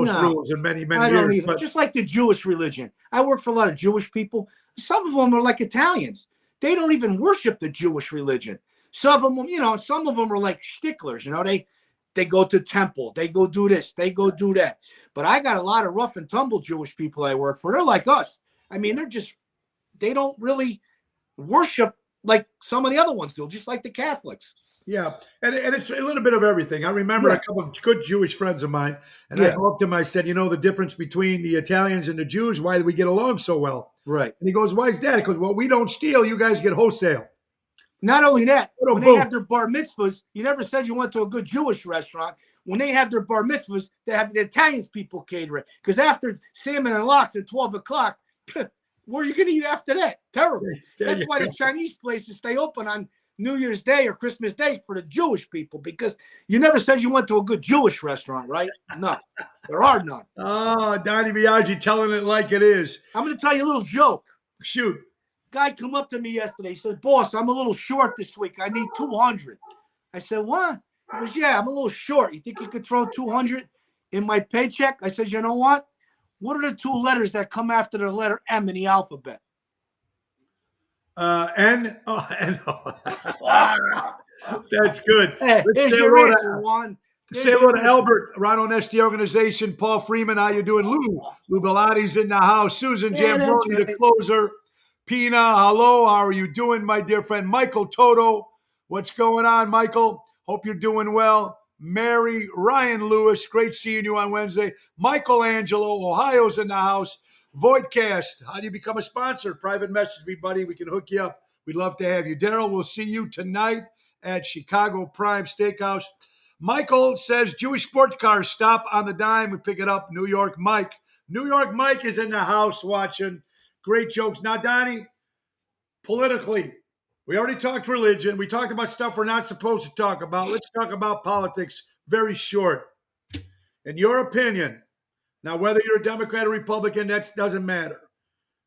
No, rules in many, many I don't years. either. But Just like the Jewish religion. I work for a lot of Jewish people. Some of them are like Italians. They don't even worship the Jewish religion. Some of them, some of them are like sticklers. They go to temple. They go do this. They go do that. But I got a lot of rough and tumble Jewish people I work for. They're like us. I mean, they don't really worship like some of the other ones do, just like the Catholics. yeah, and it's a little bit of everything. I remember a couple of good Jewish friends of mine, and I asked him, I said, the difference between the Italians and the Jews, why do we get along so well? Right. And he goes, why is that? He goes, well, we don't steal. You guys get wholesale. Not only that, What a when boom. they have their bar mitzvahs, you never said you went to a good Jewish restaurant. When they have their bar mitzvahs, they have the Italians people cater it. Because after salmon and lox at 12 o'clock, where are you going to eat after that? Terrible. There That's you why go. the Chinese places stay open on New Year's Day or Christmas Day for the Jewish people, because you never said you went to a good Jewish restaurant, right? No, there are none. Oh, Donnie Biaggi telling it like it is. I'm going to tell you a little joke. Shoot. Guy come up to me yesterday. He said, boss, I'm a little short this week. I need 200. I said, what? He goes, yeah, I'm a little short. You think you could throw 200 in my paycheck? I said, you know what? What are the two letters that come after the letter M in the alphabet? N. Oh, N. That's good. Hey, Let's here's say your hello to- answer, Juan. Say hello to Albert, Rhino Nesti organization, Paul Freeman. How you doing? Lou Bellatti's in the house. Susan Yeah, that's Jambroni, the right. closer. Pina, hello. How are you doing, my dear friend? Michael Toto, what's going on, Michael? Hope you're doing well. Mary, Ryan Lewis, great seeing you on Wednesday. Michelangelo, Ohio's in the house. Voidcast, how do you become a sponsor? Private message me, buddy. We can hook you up. We'd love to have you. Daryl, we'll see you tonight at Chicago Prime Steakhouse. Michael says Jewish sports cars stop on the dime. We pick it up. New York Mike. New York Mike is in the house watching. Great jokes. Now, Donnie, politically, we already talked religion. We talked about stuff we're not supposed to talk about. Let's talk about politics very short. In your opinion, now, whether you're a Democrat or Republican, that doesn't matter.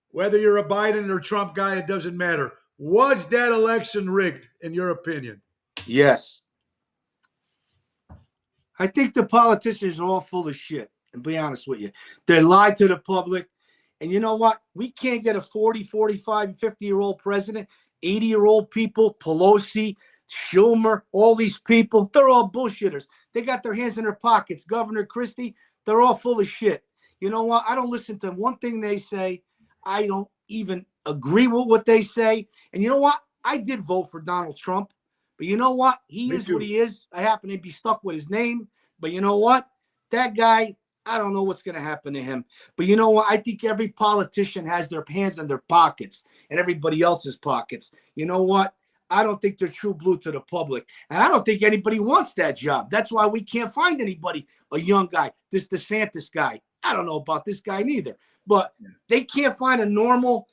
Whether you're a Biden or Trump guy, it doesn't matter. Was that election rigged, in your opinion? Yes. I think the politicians are all full of shit, and be honest with you. They lied to the public. And you know what? We can't get a 40, 45, 50-year-old president, 80-year-old people, Pelosi, Schumer, all these people. They're all bullshitters. They got their hands in their pockets. Governor Christie, they're all full of shit. You know what? I don't listen to one thing they say. I don't even agree with what they say. And you know what? I did vote for Donald Trump. But you know what? He Me is too. what he is. I happen to be stuck with his name. But you know what? That guy, I don't know what's going to happen to him. But you know what? I think every politician has their hands in their pockets and everybody else's pockets. You know what? I don't think they're true blue to the public. And I don't think anybody wants that job. That's why we can't find anybody, a young guy, this DeSantis guy. I don't know about this guy neither. But they can't find a normal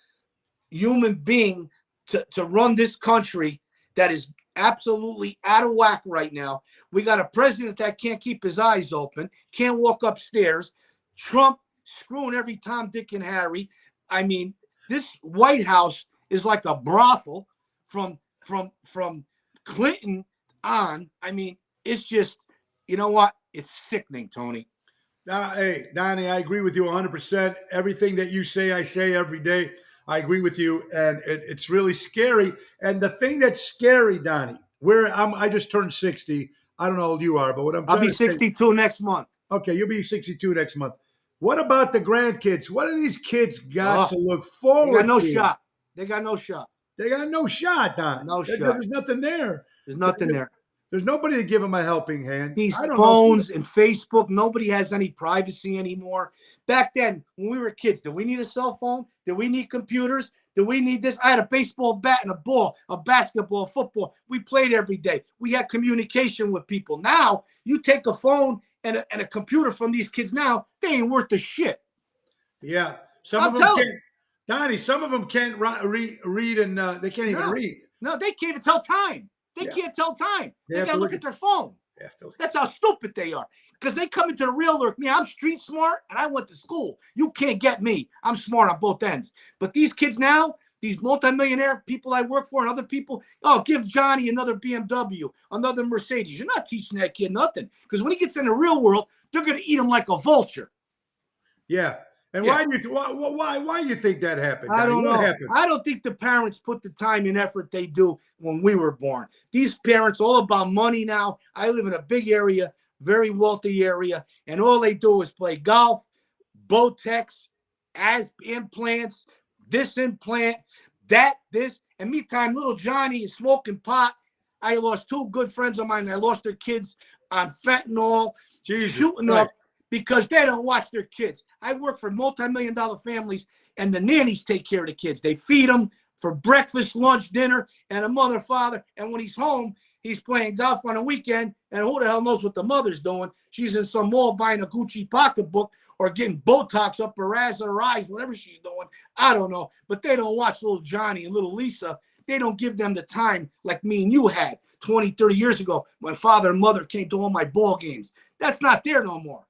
human being to run this country that is absolutely out of whack right now. We got a president that can't keep his eyes open, can't walk upstairs. Trump screwing every Tom, Dick, and Harry. I mean, this White House is like a brothel from Clinton on. I mean, it's just, you know what? It's sickening, Tony. Hey, Donnie, I agree with you 100%. Everything that you say, I say every day. I agree with you, and it's really scary. And the thing that's scary, Donnie, I just turned 60. I don't know how old you are, but what I'm I'll trying be to say- 62 next month. Okay, you'll be 62 next month. What about the grandkids? What do these kids got to look They forward got no to? shot. They got no shot. They got no shot, Don. No shot. There's nothing there. There's nothing there. There's nobody to give them a helping hand. These I don't phones and Facebook, nobody has any privacy anymore. Back then, when we were kids, did we need a cell phone? Did we need computers? Did we need this? I had a baseball bat and a ball, a basketball, football. We played every day. We had communication with people. Now, you take a phone and a computer from these kids now, they ain't worth a shit. Yeah. Some I'm of them telling can't. Donnie, some of them can't read and they can't even read. No, they can't even tell time. They Yeah. can't tell time. They They have got to to look look at their phone. After. That's how stupid they are. Because they come into the real world. Me, I'm street smart and I went to school. You can't get me. I'm smart on both ends. But these kids now, these multimillionaire people I work for and other people, oh, give Johnny another BMW, another Mercedes. You're not teaching that kid nothing. Because when he gets in the real world, they're going to eat him like a vulture. Yeah. And Yeah. why do you think that happened? I Donnie? don't What know. happened? I don't think the parents put the time and effort they do when we were born. These parents all about money now. I live in a big area, very wealthy area, and all they do is play golf, Botex, as implants, this implant, that, this. And meantime, little Johnny is smoking pot. I lost 2 good friends of mine. I lost their kids on fentanyl, Jesus shooting Christ. up because they don't watch their kids. I work for multi-million-dollar families, and the nannies take care of the kids. They feed them for breakfast, lunch, dinner, and a mother, father. And when he's home, he's playing golf on a weekend, and who the hell knows what the mother's doing? She's in some mall buying a Gucci pocketbook or getting Botox up her ass or her eyes, whatever she's doing. I don't know. But they don't watch little Johnny and little Lisa. They don't give them the time like me and you had 20, 30 years ago. My father and mother came to all my ball games. That's not there no more.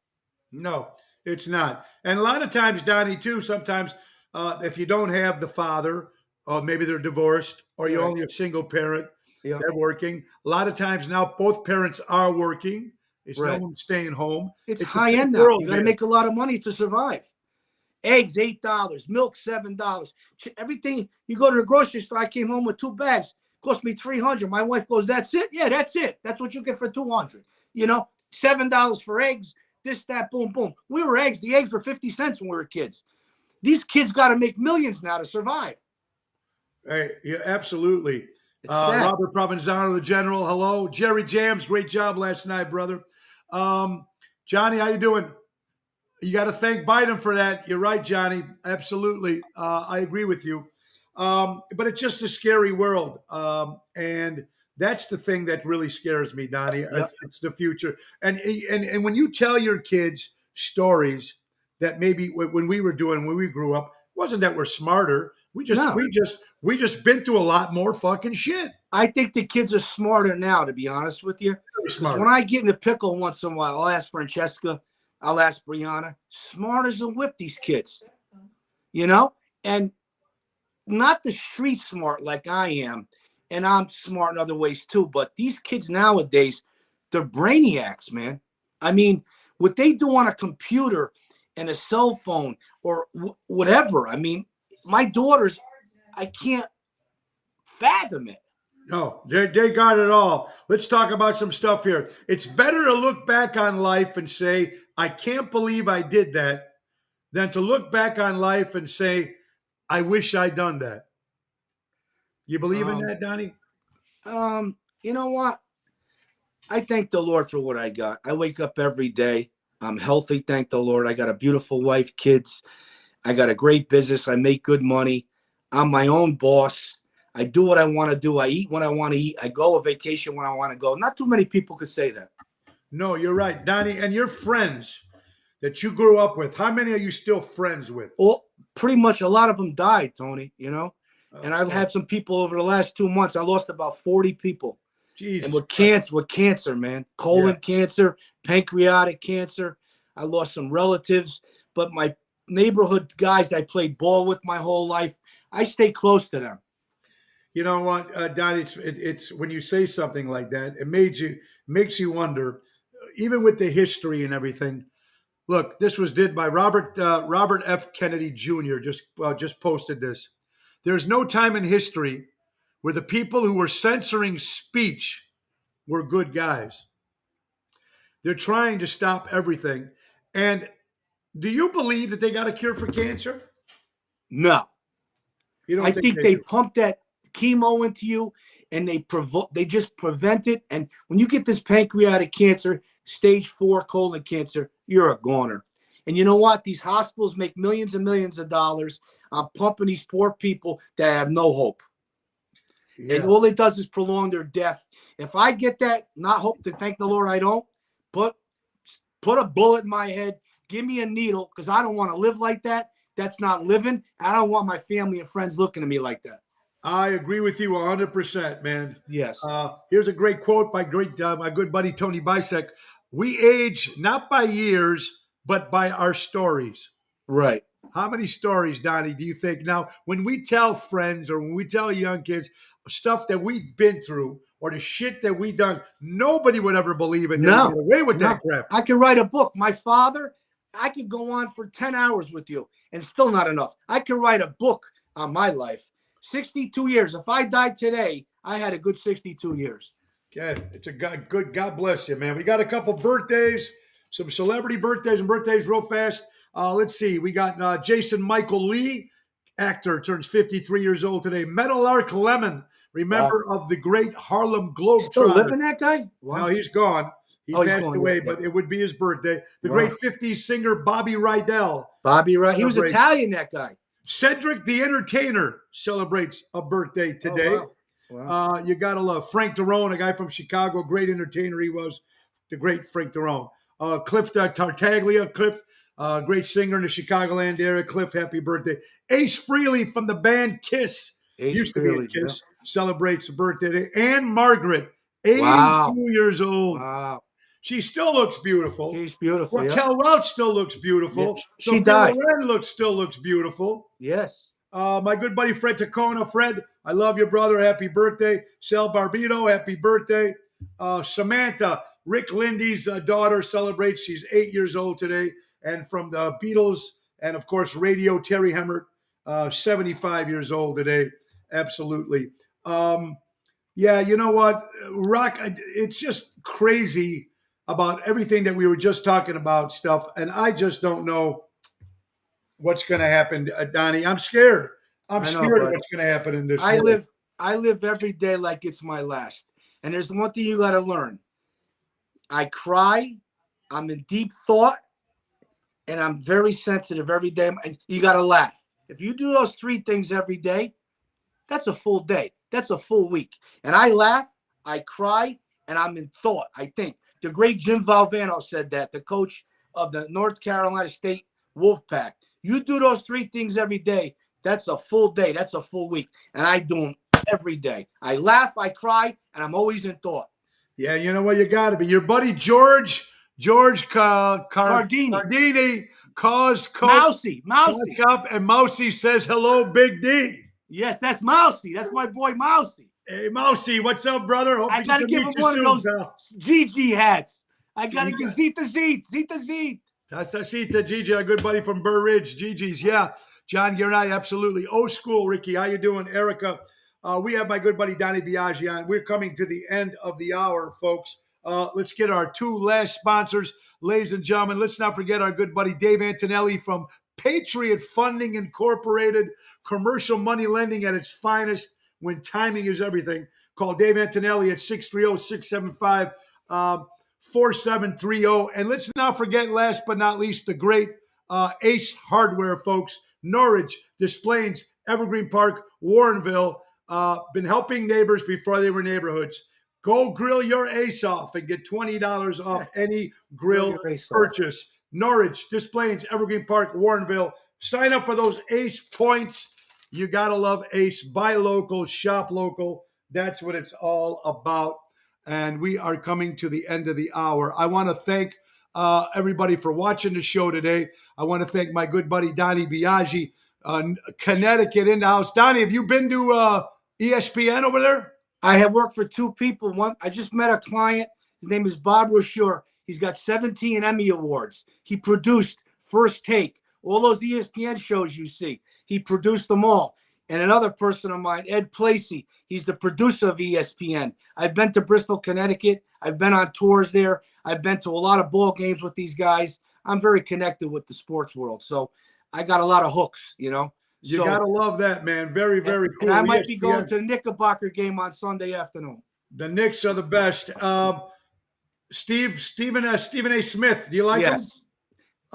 No, it's not. And a lot of times, Donnie, too, sometimes if you don't have the father, or maybe they're divorced, or you're Right. only a single parent, Yeah. they're working. A lot of times now, both parents are working. It's Right. no one staying home. It's a high big end now. world, You got to man. make a lot of money to survive. Eggs, $8. Milk, $7. Everything. You go to the grocery store. I came home with 2 bags. Cost me $300. My wife goes, "That's it." Yeah, that's it. That's what you get for $200. You know, $7 for eggs. This, that, boom, boom. The eggs were 50 cents when we were kids. These kids got to make millions now to survive. Hey, yeah, absolutely. It's sad. Robert Provenzano, the general. Hello, Jerry Jams. Great job last night, brother. Johnny, how you doing? You got to thank Biden for that. You're right, Johnny. Absolutely, I agree with you. But it's just a scary world, and that's the thing that really scares me, Donnie. Yep. It's the future, and when you tell your kids stories that maybe when we were doing when we grew up, wasn't that we're smarter. No. We just been through a lot more fucking shit. I think the kids are smarter now, to be honest with you. Very Because smart. when I get in a pickle once in a while, I'll ask Francesca, I'll ask Brianna, smart as a whip, these kids. You know? And not the street smart like I am. And I'm smart in other ways too. But these kids nowadays, they're brainiacs, man. I mean, what they do on a computer and a cell phone or whatever. I mean, my daughters, I can't fathom it. No, they got it all. Let's talk about some stuff here. It's better to look back on life and say, I can't believe I did that, than to look back on life and say, I wish I'd done that. You believe in that, Donnie? You know what? I thank the Lord for what I got. I wake up every day. I'm healthy, thank the Lord. I got a beautiful wife, kids. I got a great business. I make good money. I'm my own boss. I do what I want to do. I eat when I want to eat. I go on vacation when I want to go. Not too many people could say that. No, you're right, Donnie. And your friends that you grew up with, how many are you still friends with? Well, pretty much a lot of them died, Tony, you know? Oh, And I've had some people over the last 2 months. I lost about 40 people. Jesus. And with cancer, man, colon cancer, pancreatic cancer. I lost some relatives, but my neighborhood guys I played ball with my whole life, I stay close to them. You know what, Donnie? It's when you say something like that, it makes you wonder, even with the history and everything. Look, this was did by Robert F. Kennedy Jr. Just posted this. There's no time in history where the people who were censoring speech were good guys. They're trying to stop everything. And do you believe that they got a cure for cancer? No. You don't I think they do? pump that chemo into you and they just prevent it. And when you get this pancreatic cancer, stage 4 colon cancer, you're a goner. And you know what? These hospitals make millions and millions of dollars on pumping these poor people that have no hope. Yeah. And all it does is prolong their death. If I get that, not hope, to thank the Lord I don't, put a bullet in my head, give me a needle, because I don't want to live like that. That's not living. I don't want my family and friends looking at me like that. I agree with you 100%, man. Yes. Here's a great quote by my good buddy Tony Bisek. We age not by years, but by our stories. Right. How many stories, Donnie, do you think? Now, when we tell friends or when we tell young kids stuff that we've been through or the shit that we done, nobody would ever believe it. They would get No. away with No. that crap. I could write a book. My father, I could go on for 10 hours with you and still not enough. I could write a book on my life. 62 years. If I died today, I had a good 62 years. Yeah, it's a good. God bless you, man. We got a couple birthdays, some celebrity birthdays and birthdays real fast. Let's see. We got Jason Michael Lee, actor, turns 53 years old today. Meadowlark Lemon, remember of the great Harlem Still Globetrotters. living, that guy? No, Wow. he's gone. He Oh, he's passed gone, away, yeah. but it would be his birthday. The Wow. great 50s singer Bobby Rydell. Bobby, right? He was Celebrates. Italian, that guy. Cedric the Entertainer celebrates a birthday today. Oh, wow. You got to love Frank Derone, a guy from Chicago, great entertainer he was, the great Frank Derone. Cliff Tartaglia, Cliff, great singer in the Chicagoland area. Cliff, happy birthday. Ace Frehley from the band Kiss, Ace used to Frehley, be a Kiss, celebrates a birthday today. Anne Margaret, 82 Wow. years old. Wow. She still looks beautiful. She's beautiful. Yeah. Raquel Welch still looks beautiful. Yeah, she Sophia died. Loren still looks beautiful. Yes. My good buddy Fred Tacona. Fred, I love your brother. Happy birthday. Sal Barbito, happy birthday. Samantha, Rick Lindy's daughter, celebrates. She's 8 years old today. And from the Beatles and, of course, radio, Terry Hemmert, 75 years old today. Absolutely. Yeah, you know what? Rock, it's just crazy about everything that we were just talking about stuff. And I just don't know what's going to happen, Donnie. I'm scared. I'm scared of what's going to happen in this world. I live every day like it's my last. And there's one thing you got to learn. I cry. I'm in deep thought. And I'm very sensitive every day. You got to laugh. If you do those three things every day, that's a full day. That's a full week. And I laugh, I cry, and I'm in thought, I think. The great Jim Valvano said that, the coach of the North Carolina State Wolfpack. You do those three things every day, that's a full day. That's a full week. And I do them every day. I laugh, I cry, and I'm always in thought. Yeah, you know what? You got to be. Your buddy George Cardini calls Mousy. up, and Mousy says, hello, Big D. Yes, that's Mousy. That's my boy Mousy. Hey, Mousy, what's up, brother? Hope I got to give him one of those Gigi hats. I got to give Zita Zit. That's Zita, Gigi, our good buddy from Burr Ridge. Gigi's, yeah. John Giernai, absolutely. Old school, Ricky. How you doing? Erica. We have my good buddy Donnie Biaggi on. We're coming to the end of the hour, folks. Let's get our two last sponsors. Ladies and gentlemen, let's not forget our good buddy Dave Antonelli from Patriot Funding Incorporated, commercial money lending at its finest when timing is everything. Call Dave Antonelli at 630-675-4730. And let's not forget, last but not least, the great Ace Hardware, folks. Norwich, Des Plaines, Evergreen Park, Warrenville. Been helping neighbors before they were neighborhoods. Go grill your ace off and get $20 off any grill purchase. Norwich, Des Plaines, Evergreen Park, Warrenville. Sign up for those Ace points. You got to love Ace. Buy local, shop local. That's what it's all about. And we are coming to the end of the hour. I want to thank everybody for watching the show today. I want to thank my good buddy Donnie Biaggi, Connecticut in the house. Donnie, have you been to ESPN over there? I have worked for two people. One, I just met a client. His name is Bob Rocheur. He's got 17 Emmy Awards. He produced First Take, all those ESPN shows you see. He produced them all. And another person of mine, Ed Placey, he's the producer of ESPN. I've been to Bristol, Connecticut. I've been on tours there. I've been to a lot of ball games with these guys. I'm very connected with the sports world. So I got a lot of hooks, you know. You got to love that, man. Very, very cool. And I might be going to the Knickerbocker game on Sunday afternoon. The Knicks are the best. Stephen A. Smith, do you like him?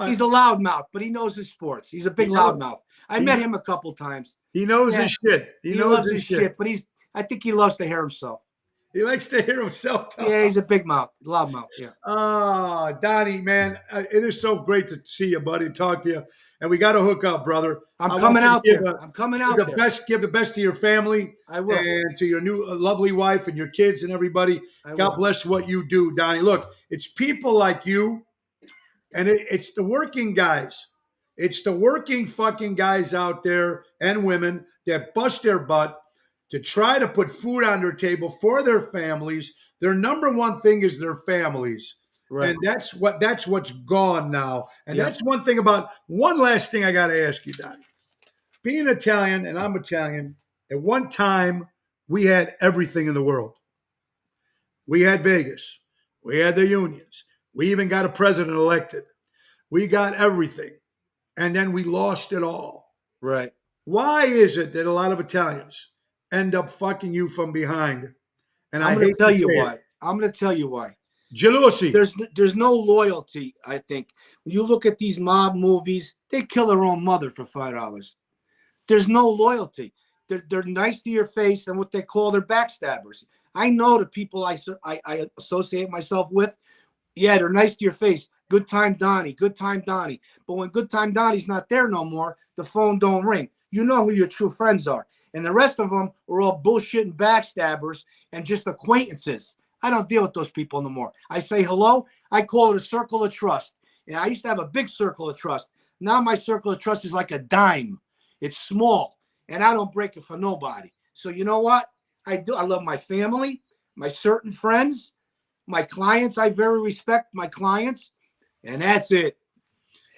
He's a loudmouth, but he knows his sports. He's a big loudmouth. I met him a couple times. He knows his shit. He knows his shit, but I think he loves to hear himself. He likes to hear himself talk. Yeah, he's a big mouth, loud mouth. Yeah. Donnie, man, it is so great to see you, buddy, and talk to you. And we got to hook up, brother. I'm I coming want you out to there. I'm coming out the there. best. Give the best to your family. I will. And to your new lovely wife and your kids and everybody. God bless what you do, Donnie. Look, it's people like you, and it's the working guys. It's the working fucking guys out there and women that bust their butt to try to put food on their table for their families. Their number one thing is their families. Right. And that's what's gone now. And Yep. that's one thing about one last thing I got to ask you, Donnie. Being Italian, and I'm Italian, at one time we had everything in the world. We had Vegas. We had the unions. We even got a president elected. We got everything. And then we lost it all. Right. Why is it that a lot of Italians end up fucking you from behind? And I'm going to tell you why. I'm going to tell you why. Jealousy. There's no loyalty, I think. When you look at these mob movies, they kill their own mother for $5. There's no loyalty. They're nice to your face and what they call their backstabbers. I know the people I associate myself with. Yeah, they're nice to your face. Good time Donnie, good time Donnie. But when good time Donnie's not there no more, the phone don't ring. You know who your true friends are. And the rest of them are all bullshitting backstabbers and just acquaintances. I don't deal with those people no more. I say hello. I call it a circle of trust. And I used to have a big circle of trust. Now my circle of trust is like a dime. It's small. And I don't break it for nobody. So you know what? I do. I love my family, my certain friends, my clients. I very respect my clients. And that's it.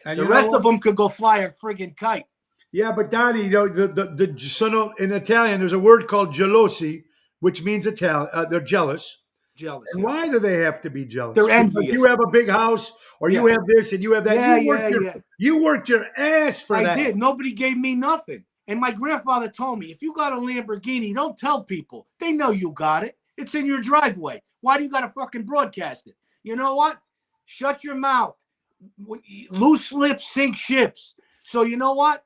And the rest of them could go fly a friggin' kite. Yeah, but Donnie, you know, in Italian, there's a word called gelosi, which means they're jealous. Jealous. And why do they have to be jealous? They're envious. Because you have a big house, or you have this, and you have that. Yeah, you worked your ass for that. I did. Nobody gave me nothing. And my grandfather told me, if you got a Lamborghini, don't tell people. They know you got it. It's in your driveway. Why do you got to fucking broadcast it? You know what? Shut your mouth. Loose lips sink ships. So you know what?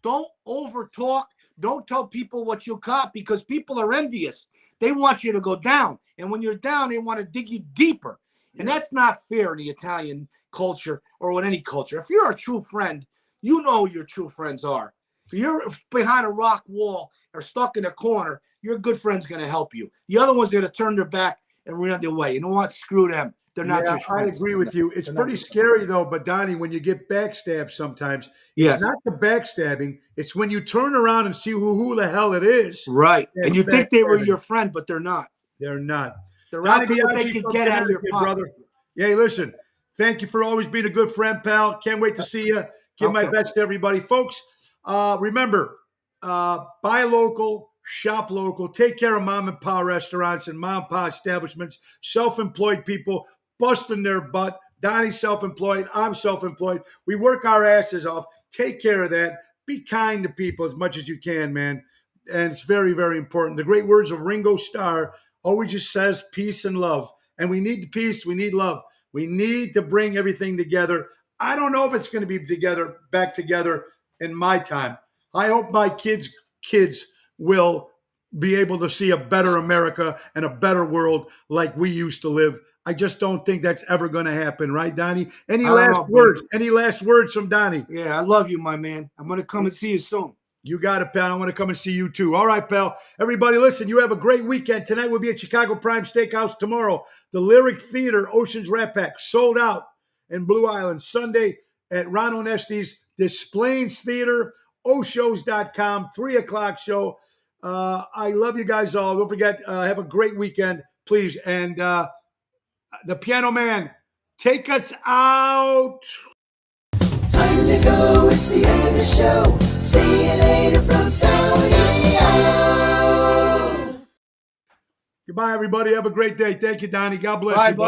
Don't over talk. Don't tell people what you got because people are envious. They want you to go down. And when you're down, they want to dig you deeper. And that's not fair in the Italian culture or in any culture. If you're a true friend, you know who your true friends are. If you're behind a rock wall or stuck in a corner, your good friend's going to help you. The other one's going to turn their back and run their way. You know what? Screw them. They're not your friends. I agree with you. It's pretty scary, though, but Donnie, when you get backstabbed sometimes, it's not the backstabbing. It's when you turn around and see who the hell it is. Right. And you think they were your friend, but they're not. They're not. They're out there what they could get out of your pocket. Brother. Yeah, listen, thank you for always being a good friend, pal. Can't wait to see you. Give my best to everybody. Folks, remember, buy local, shop local, take care of mom and pop restaurants and mom and pop establishments, self-employed people busting their butt. Donnie's self-employed. I'm self-employed. We work our asses off. Take care of that. Be kind to people as much as you can, man. And it's very, very important. The great words of Ringo Starr always just says peace and love. And we need peace. We need love. We need to bring everything together. I don't know if it's going to be back together in my time. I hope my kids will be able to see a better America and a better world like we used to live. I just don't think that's ever going to happen. Right, Donnie? Any last words? Any last words from Donnie? Yeah, I love you, my man. I'm going to come and see you soon. You got it, pal. I want to come and see you too. All right, pal. Everybody, listen, you have a great weekend. Tonight we'll be at Chicago Prime Steakhouse. Tomorrow, the Lyric Theater, Ocean's Rat Pack, sold out in Blue Island. Sunday at Ron Onesti's Displains Theater, oshows.com, 3 o'clock show. I love you guys all. Don't forget, have a great weekend, please. And the Piano Man, take us out. Time to go, it's the end of the show. See you later from Tony O. Goodbye, everybody. Have a great day. Thank you, Donnie. God bless Bye, you, buddy.